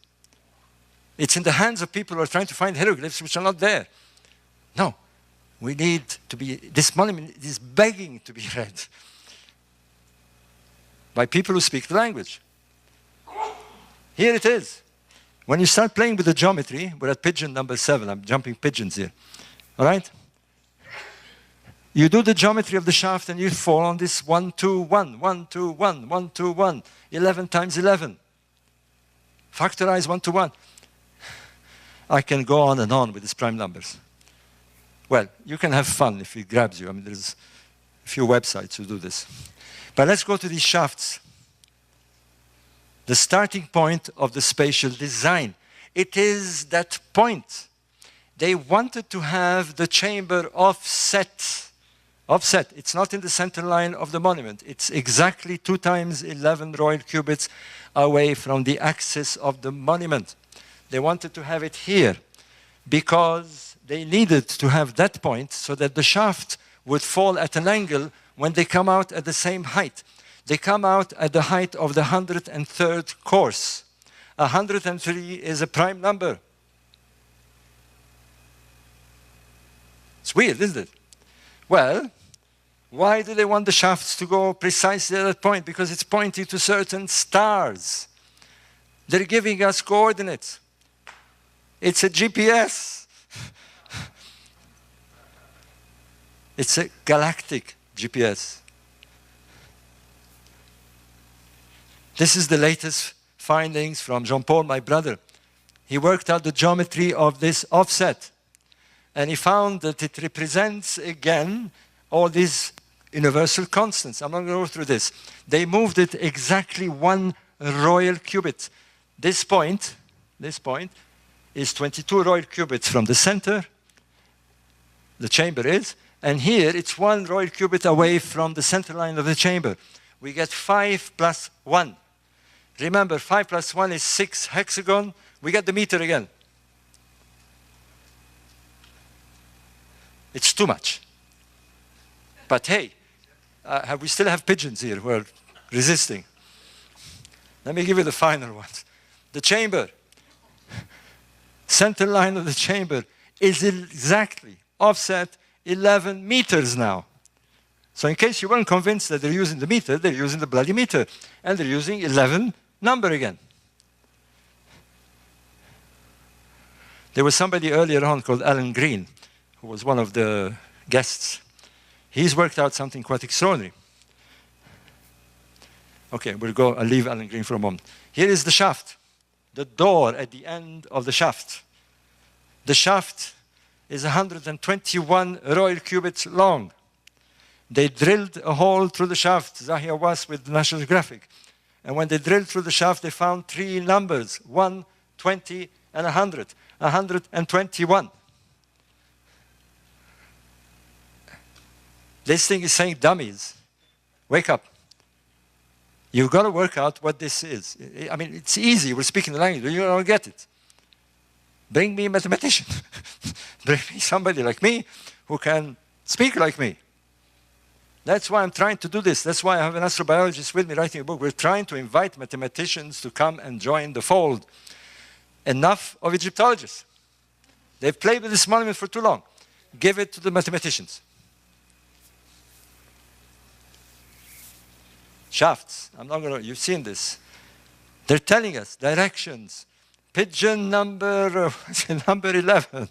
It's in the hands of people who are trying to find hieroglyphs which are not there. No, we need to be, this monument is begging to be read by people who speak the language. Here it is. When you start playing with the geometry, we're at pigeon number 7. I'm jumping pigeons here. All right? You do the geometry of the shaft and you fall on this 1, 2, 1, 1, 2, 1, 1, 2, 1, 11 times 11. Factorize 1 to 1. I can go on and on with these prime numbers. Well, you can have fun if it grabs you. I mean, there's a few websites who do this. But let's go to these shafts. The starting point of the spatial design. It is that point. They wanted to have the chamber offset. Offset. It's not in the center line of the monument. It's exactly 2 times 11 royal cubits away from the axis of the monument. They wanted to have it here because they needed to have that point so that the shaft would fall at an angle when they come out at the same height. They come out at the height of the 103rd course. 103 is a prime number. It's weird, isn't it? Well, why do they want the shafts to go precisely at that point? Because it's pointing to certain stars. They're giving us coordinates. It's a GPS. It's a galactic GPS. This is the latest findings from Jean-Paul, my brother. He worked out the geometry of this offset. And he found that it represents, again, all these universal constants. I'm not going to go through this. They moved it exactly 1 royal cubit. This point is 22 royal cubits from the center, the chamber is, and here it's 1 royal cubit away from the center line of the chamber. We get 5 plus 1. Remember, 5 plus 1 is 6 hexagon. We get the meter again. It's too much. But hey, we still have pigeons here who are resisting. Let me give you the final ones. The chamber, center line of the chamber is exactly offset 11 meters now. So in case you weren't convinced that they're using the meter, they're using the bloody meter. And they're using 11 number again. There was somebody earlier on called Alan Green, who was one of the guests. He's worked out something quite extraordinary. Okay, I'll leave Alan Green for a moment. Here is the shaft, the door at the end of the shaft. The shaft is 121 royal cubits long. They drilled a hole through the shaft. Zahia was with National Geographic. And when they drilled through the shaft, they found 3 numbers, 1, 20, and 100. 121. This thing is saying, dummies, wake up. You've got to work out what this is. I mean, it's easy. We're speaking the language, but you don't get it. Bring me a mathematician. Bring me somebody like me who can speak like me. That's why I'm trying to do this. That's why I have an astrobiologist with me writing a book. We're trying to invite mathematicians to come and join the fold. Enough of Egyptologists. They've played with this monument for too long. Give it to the mathematicians. Shafts. I'm not going to, you've seen this. They're telling us directions. Pigeon number 11.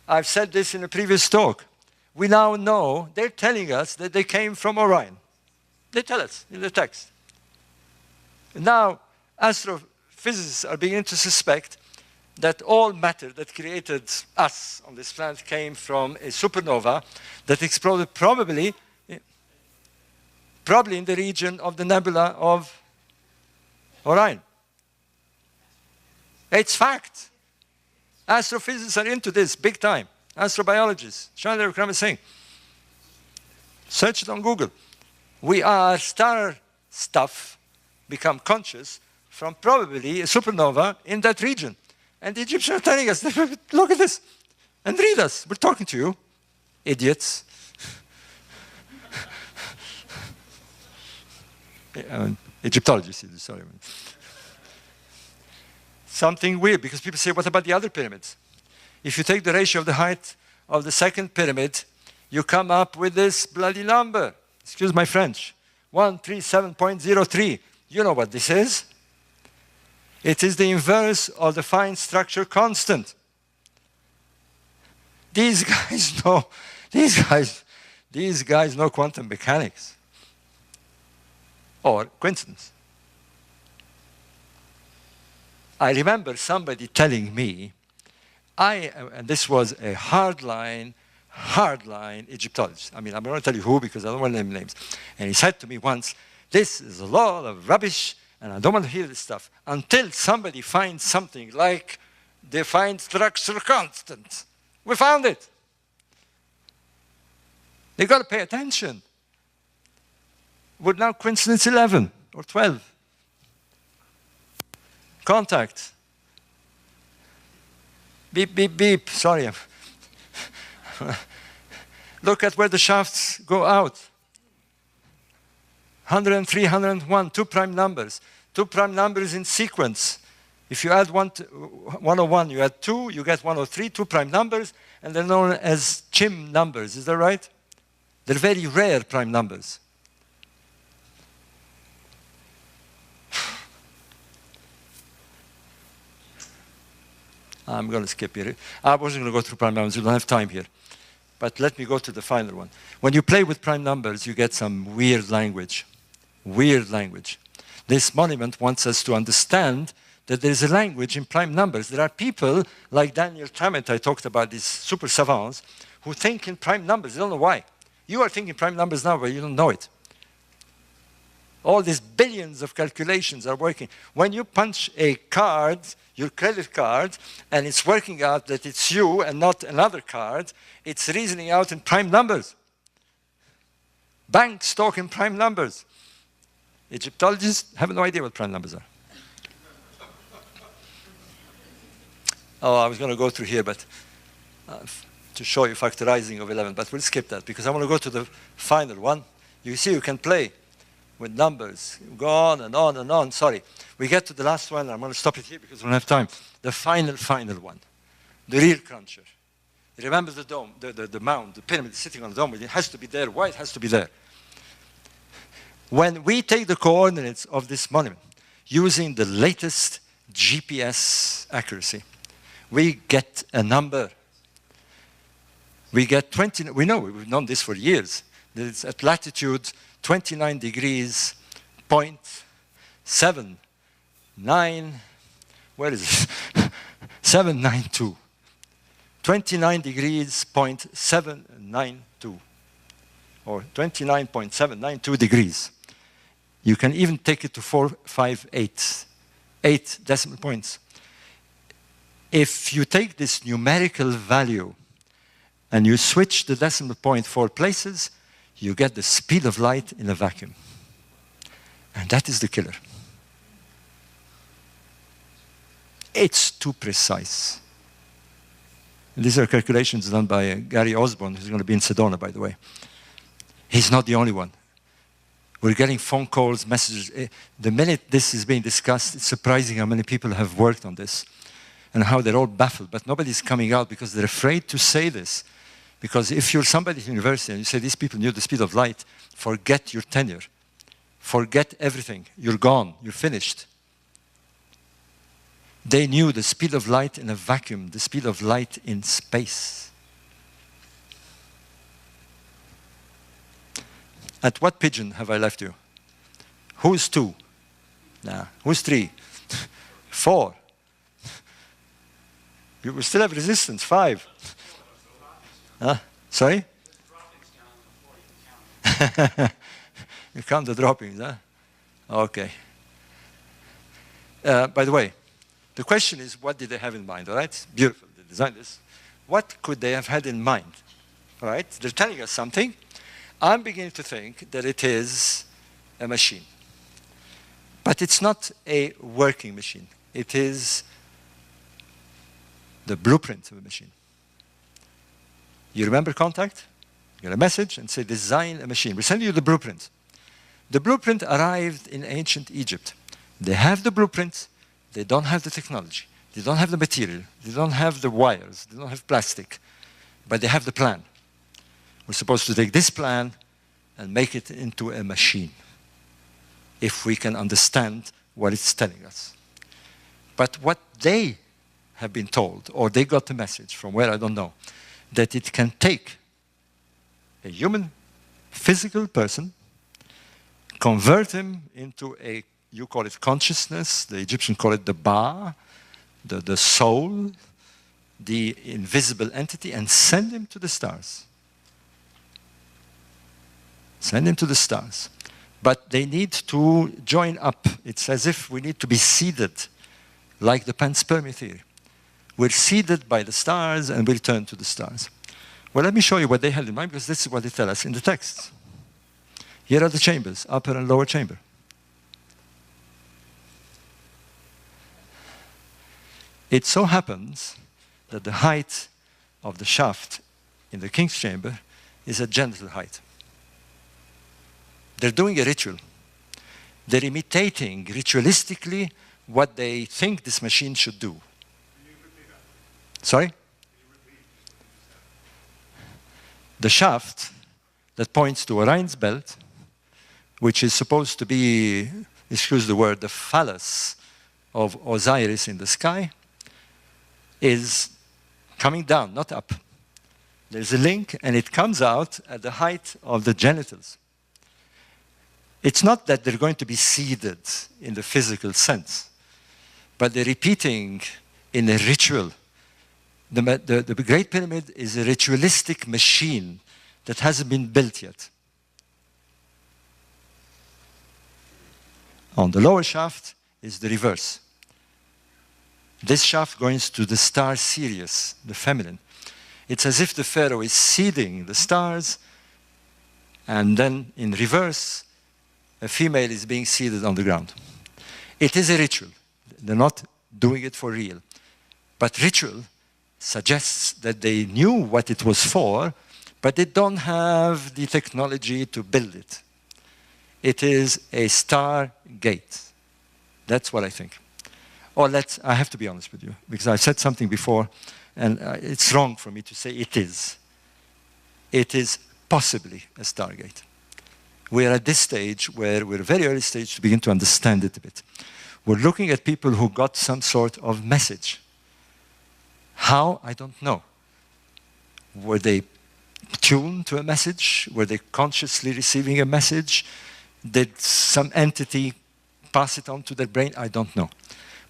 I've said this in a previous talk. We now know, they're telling us that they came from Orion. They tell us in the text. Now, astrophysicists are beginning to suspect that all matter that created us on this planet came from a supernova that exploded probably in the region of the nebula of Orion. It's fact. Astrophysicists are into this big time. Astrobiologists. Chandra Vikram Singh. Search it on Google. We are star stuff become conscious from probably a supernova in that region. And the Egyptians are telling us, look at this, and read us. We're talking to you, idiots. Egyptologists, sorry. Something weird, because people say, what about the other pyramids? If you take the ratio of the height of the second pyramid, you come up with this bloody number. Excuse my French. 137.03. You know what this is? It is the inverse of the fine structure constant. These guys know, these guys know quantum mechanics. Or coincidence. I remember somebody telling me, and this was a hardline Egyptologist. I mean, I'm not going to tell you who because I don't want to name names. And he said to me once, this is a lot of rubbish and I don't want to hear this stuff until somebody finds something like the fine structure constant. We found it. They got to pay attention. We're now coincidence 11 or 12. Contact. Beep, beep, beep. Sorry. Look at where the shafts go out. 103, 101, two prime numbers. Two prime numbers in sequence. If you add 101, you add 2, you get 103, two prime numbers, and they're known as Chim numbers. Is that right? They're very rare prime numbers. I'm going to skip here. I wasn't going to go through prime numbers. We don't have time here. But let me go to the final one. When you play with prime numbers, you get some weird language. Weird language. This monument wants us to understand that there is a language in prime numbers. There are people like Daniel Tammet, I talked about, these super savants, who think in prime numbers. They don't know why. You are thinking prime numbers now, but you don't know it. All these billions of calculations are working. When you punch a card, your credit card, and it's working out that it's you and not another card, it's reasoning out in prime numbers. Banks talk in prime numbers. Egyptologists have no idea what prime numbers are. Oh, I was going to go through here, but to show you factorizing of 11, but we'll skip that because I want to go to the final one. You see, you can play with numbers, go on and on and on. Sorry, we get to the last one. I'm going to stop it here because we don't have time. The final one, the real cruncher. Remember the dome, the mound, the pyramid sitting on the dome. It has to be there. Why it has to be there? When we take the coordinates of this monument using the latest GPS accuracy, we get a number. We get 20, we know, we've known this for years, that it's at latitude 29 degrees, 0.79, where is it? 792. 29 degrees, 0.792, or 29.792 degrees. You can even take it to 458, 8 decimal points. If you take this numerical value and you switch the decimal point 4 places, you get the speed of light in a vacuum. And that is the killer. It's too precise. And these are calculations done by Gary Osborne, who's going to be in Sedona, by the way. He's not the only one. We're getting phone calls, messages. The minute this is being discussed, it's surprising how many people have worked on this and how they're all baffled. But nobody's coming out because they're afraid to say this. Because if you're somebody at university and you say these people knew the speed of light, forget your tenure. Forget everything. You're gone. You're finished. They knew the speed of light in a vacuum, the speed of light in space. At what pigeon have I left you? Who's 2? Nah. Who's 3? 4. You will still have resistance. 5. Huh? Sorry? You count the droppings, huh? Okay. By the way, the question is, what did they have in mind, all right? Beautiful, they designed this. What could they have had in mind, all right? They're telling us something. I'm beginning to think that it is a machine. But it's not a working machine. It is the blueprint of a machine. You remember Contact? You get a message and say, design a machine. We send you the blueprint. The blueprint arrived in ancient Egypt. They have the blueprint. They don't have the technology. They don't have the material. They don't have the wires. They don't have plastic. But they have the plan. We're supposed to take this plan and make it into a machine, if we can understand what it's telling us. But what they have been told, or they got the message from where I don't know, that it can take a human, physical person, convert him into a, you call it consciousness, the Egyptians call it the Ba, the soul, the invisible entity, and send him to the stars. Send him to the stars. But they need to join up. It's as if we need to be seeded, like the panspermia theory. We're seeded by the stars and we'll turn to the stars. Well, let me show you what they had in mind, because this is what they tell us in the text. Here are the chambers, upper and lower chamber. It so happens that the height of the shaft in the king's chamber is a genital height. They're doing a ritual. They're imitating ritualistically what they think this machine should do. Sorry? The shaft that points to Orion's belt, which is supposed to be, excuse the word, the phallus of Osiris in the sky, is coming down, not up. There's a link, and it comes out at the height of the genitals. It's not that they're going to be seeded in the physical sense, but they're repeating in a ritual. The Great Pyramid is a ritualistic machine that hasn't been built yet. On the lower shaft is the reverse. This shaft goes to the star Sirius, the feminine. It's as if the pharaoh is seeding the stars, and then in reverse, a female is being seated on the ground. It is a ritual. They're not doing it for real. But ritual suggests that they knew what it was for, but they don't have the technology to build it. It is a star gate. That's what I think. Or I have to be honest with you, because I said something before, and it's wrong for me to say it is. It is possibly a stargate. We are at this stage where we're very early stage to begin to understand it a bit. We're looking at people who got some sort of message. How? I don't know. Were they tuned to a message? Were they consciously receiving a message? Did some entity pass it on to their brain? I don't know.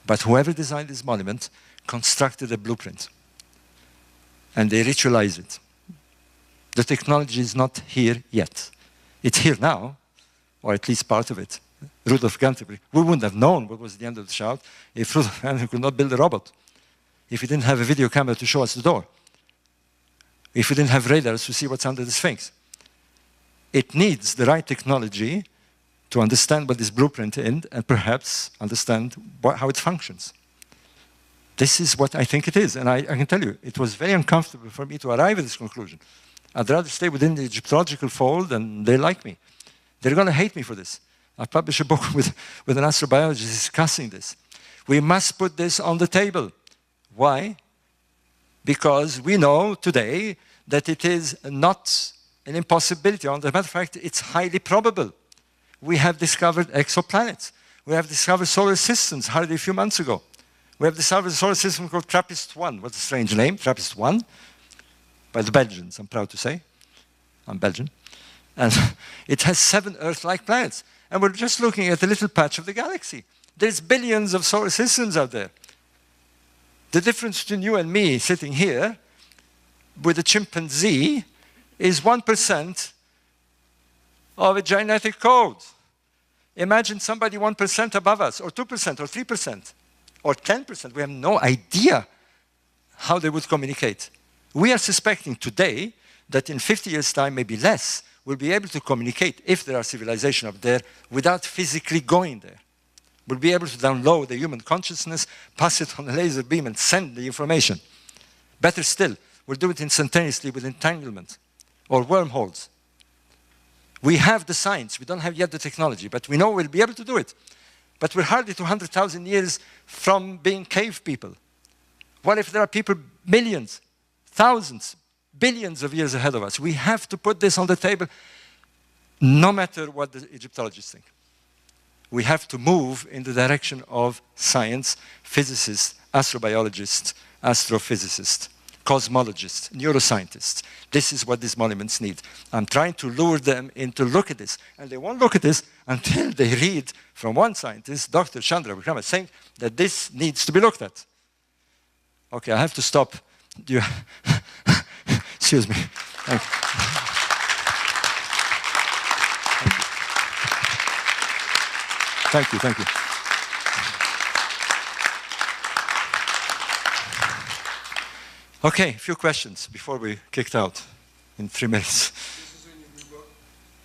But whoever designed this monument constructed a blueprint. And they ritualize it. The technology is not here yet. It's here now, or at least part of it. Rudolf Canterbury. We wouldn't have known what was the end of the shaft if Rudolf Canterbury could not build a robot. If he didn't have a video camera to show us the door. If we didn't have radars to see what's under the Sphinx. It needs the right technology to understand what this blueprint is and perhaps understand how it functions. This is what I think it is. And I can tell you, it was very uncomfortable for me to arrive at this conclusion. I'd rather stay within the Egyptological fold, and they like me. They're going to hate me for this. I published a book with an astrobiologist discussing this. We must put this on the table. Why? Because we know today that it is not an impossibility. On the matter of fact, it's highly probable. We have discovered exoplanets. We have discovered solar systems hardly a few months ago. We have discovered a solar system called TRAPPIST-1. What's a strange name? TRAPPIST-1, by the Belgians, I'm proud to say. I'm Belgian. And it has 7 Earth-like planets. And we're just looking at a little patch of the galaxy. There's billions of solar systems out there. The difference between you and me sitting here with a chimpanzee is 1% of a genetic code. Imagine somebody 1% above us, or 2%, or 3%, or 10%. We have no idea how they would communicate. We are suspecting today that in 50 years' time, maybe less, we'll be able to communicate, if there are civilizations up there, without physically going there. We'll be able to download the human consciousness, pass it on a laser beam, and send the information. Better still, we'll do it instantaneously with entanglement or wormholes. We have the science. We don't have yet the technology, but we know we'll be able to do it. But we're hardly 200,000 years from being cave people. What if there are people millions, thousands, billions of years ahead of us? We have to put this on the table, no matter what the Egyptologists think. We have to move in the direction of science, physicists, astrobiologists, astrophysicists, cosmologists, neuroscientists. This is what these monuments need. I'm trying to lure them in to look at this. And they won't look at this until they read from one scientist, Dr. Chandra Wickrama, saying that this needs to be looked at. Okay, I have to stop. Excuse me. Thank you. Thank you, thank you. Okay, a few questions before we kicked out in 3 minutes. This is in your new book?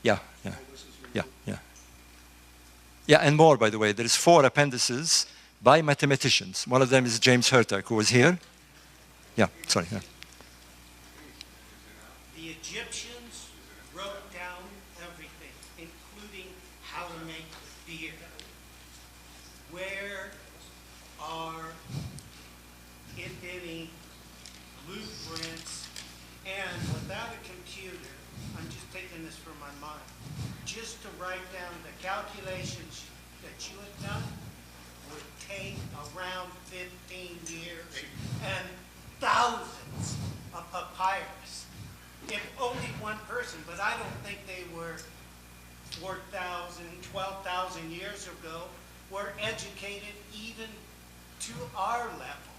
Yeah. Oh, this is your Yeah, yeah. Yeah, and more, by the way. There's 4 appendices by mathematicians. One of them is James Hurtak, who was here. Yeah, sorry. Yeah. The Egyptians wrote down everything, including how to make beer. Where are, if any, blueprints? And without a computer, I'm just taking this from my mind, just to write down the calculations that you had done would take around 15 years and thousands of papyrus. If only one person, but I don't think they were 4,000, 12,000 years ago, were educated even to our level.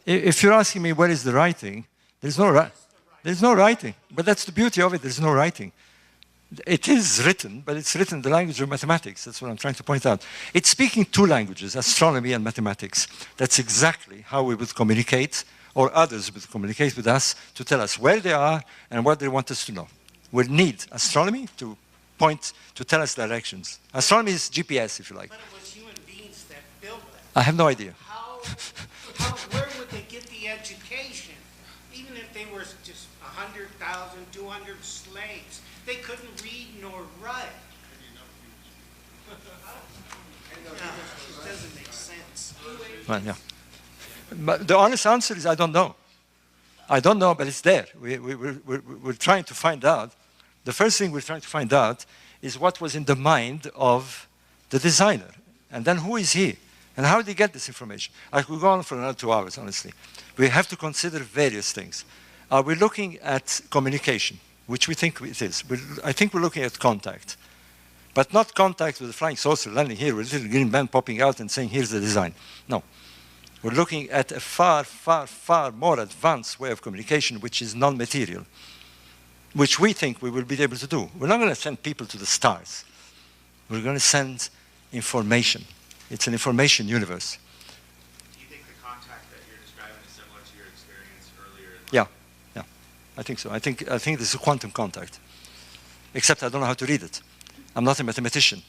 If you're asking me what is the writing, there's no writing. But that's the beauty of it. There's no writing. It is written, but it's written in the language of mathematics. That's what I'm trying to point out. It's speaking 2 languages, astronomy and mathematics. That's exactly how we would communicate, or others would communicate with us to tell us where they are and what they want us to know. We need astronomy to point, to tell us directions. Astronomy is GPS, if you like. But it was human beings that built that. I have no idea. Where would they get the education? Even if they were just 100,000, 200 slaves, they couldn't read nor write. No, it doesn't make sense. Right, yeah. But the honest answer is I don't know. I don't know, but it's there. We're trying to find out. The first thing we're trying to find out is what was in the mind of the designer. And then who is he? And how did he get this information? I could go on for another 2 hours, honestly. We have to consider various things. Are we looking at communication, which we think it is? I think we're looking at contact. But not contact with a flying saucer landing here with a little green band popping out and saying, here's the design. No. We're looking at a far, far, far more advanced way of communication, which is non-material, which we think we will be able to do. We're not going to send people to the stars. We're going to send information. It's an information universe. Do you think the contact that you're describing is similar to your experience earlier in life? Yeah, yeah, I think so. I think this is a quantum contact, except I don't know how to read it. I'm not a mathematician.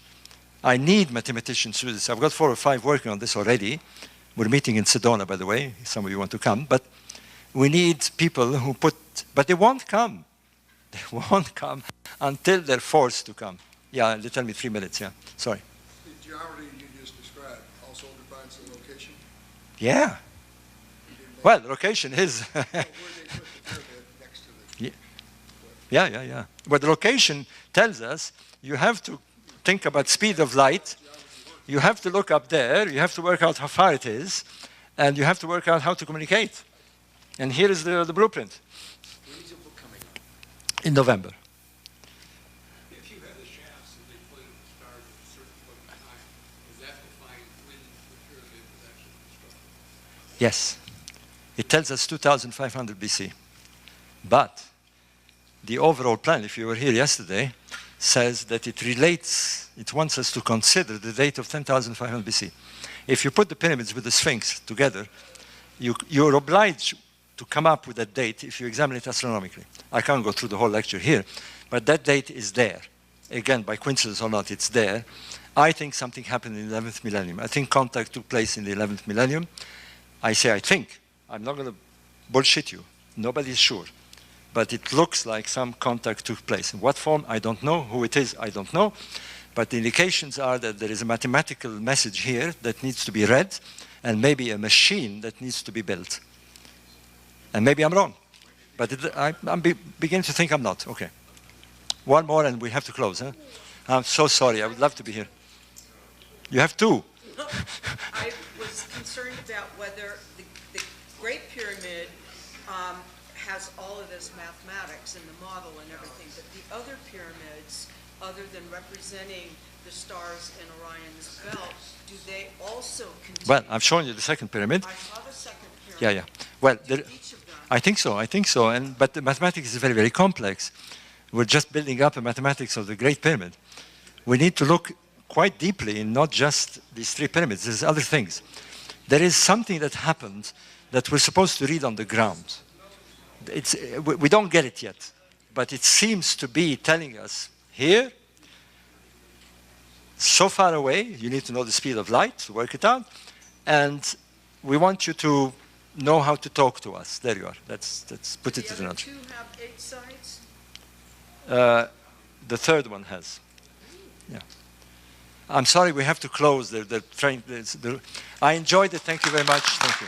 I need mathematicians to do this. I've got 4 or 5 working on this already. We're meeting in Sedona, by the way. Some of you want to come. But We need people who put, but they won't come. They won't come until they're forced to come. Yeah, they tell me 3 minutes, yeah, sorry. The geometry you just described also defines the location? Yeah. Well, location is, Where they put the pyramid next to the... yeah. But the location tells us you have to think about speed of light, you have to look up there, you have to work out how far it is, and you have to work out how to communicate. And here is the blueprint. When is your book coming out? In November. If you have the shafts and they point at the stars at a certain point in time, does that define when the pyramid was actually constructed? Yes. It tells us 2500 BC. But the overall plan, if you were here yesterday, says that it relates, it wants us to consider the date of 10,500 BC. If you put the pyramids with the Sphinx together, you're obliged to come up with that date if you examine it astronomically. I can't go through the whole lecture here, but that date is there. Again, by coincidence or not, it's there. I think something happened in the 11th millennium. I think contact took place in the 11th millennium. I say I think. I'm not going to bullshit you. Nobody's sure. But it looks like some contact took place. In what form, I don't know. Who it is, I don't know. But the indications are that there is a mathematical message here that needs to be read, and maybe a machine that needs to be built. And maybe I'm wrong. But I'm beginning to think I'm not. Okay. One more and we have to close. Huh? I'm so sorry. I would love to be here. You have two. I was concerned about whether the Great Pyramid has all of this mathematics in the model and everything, but the other pyramids, other than representing the stars in Orion's belt, do they also contain? Well, I've shown you the second pyramid. I saw the second pyramid. Yeah. Well, Each of them. I think so. But the mathematics is very, very complex. We're just building up a mathematics of the Great Pyramid. We need to look quite deeply in not just these three pyramids. There's other things. There is something that happened that we're supposed to read on the ground. We don't get it yet, but it seems to be telling us here, so far away, you need to know the speed of light to work it out, and we want you to know how to talk to us. There you are. Let's put it in The a other nutshell. two have 8 sides? The third one has. Yeah. I'm sorry, we have to close. I enjoyed it. Thank you very much. Thank you.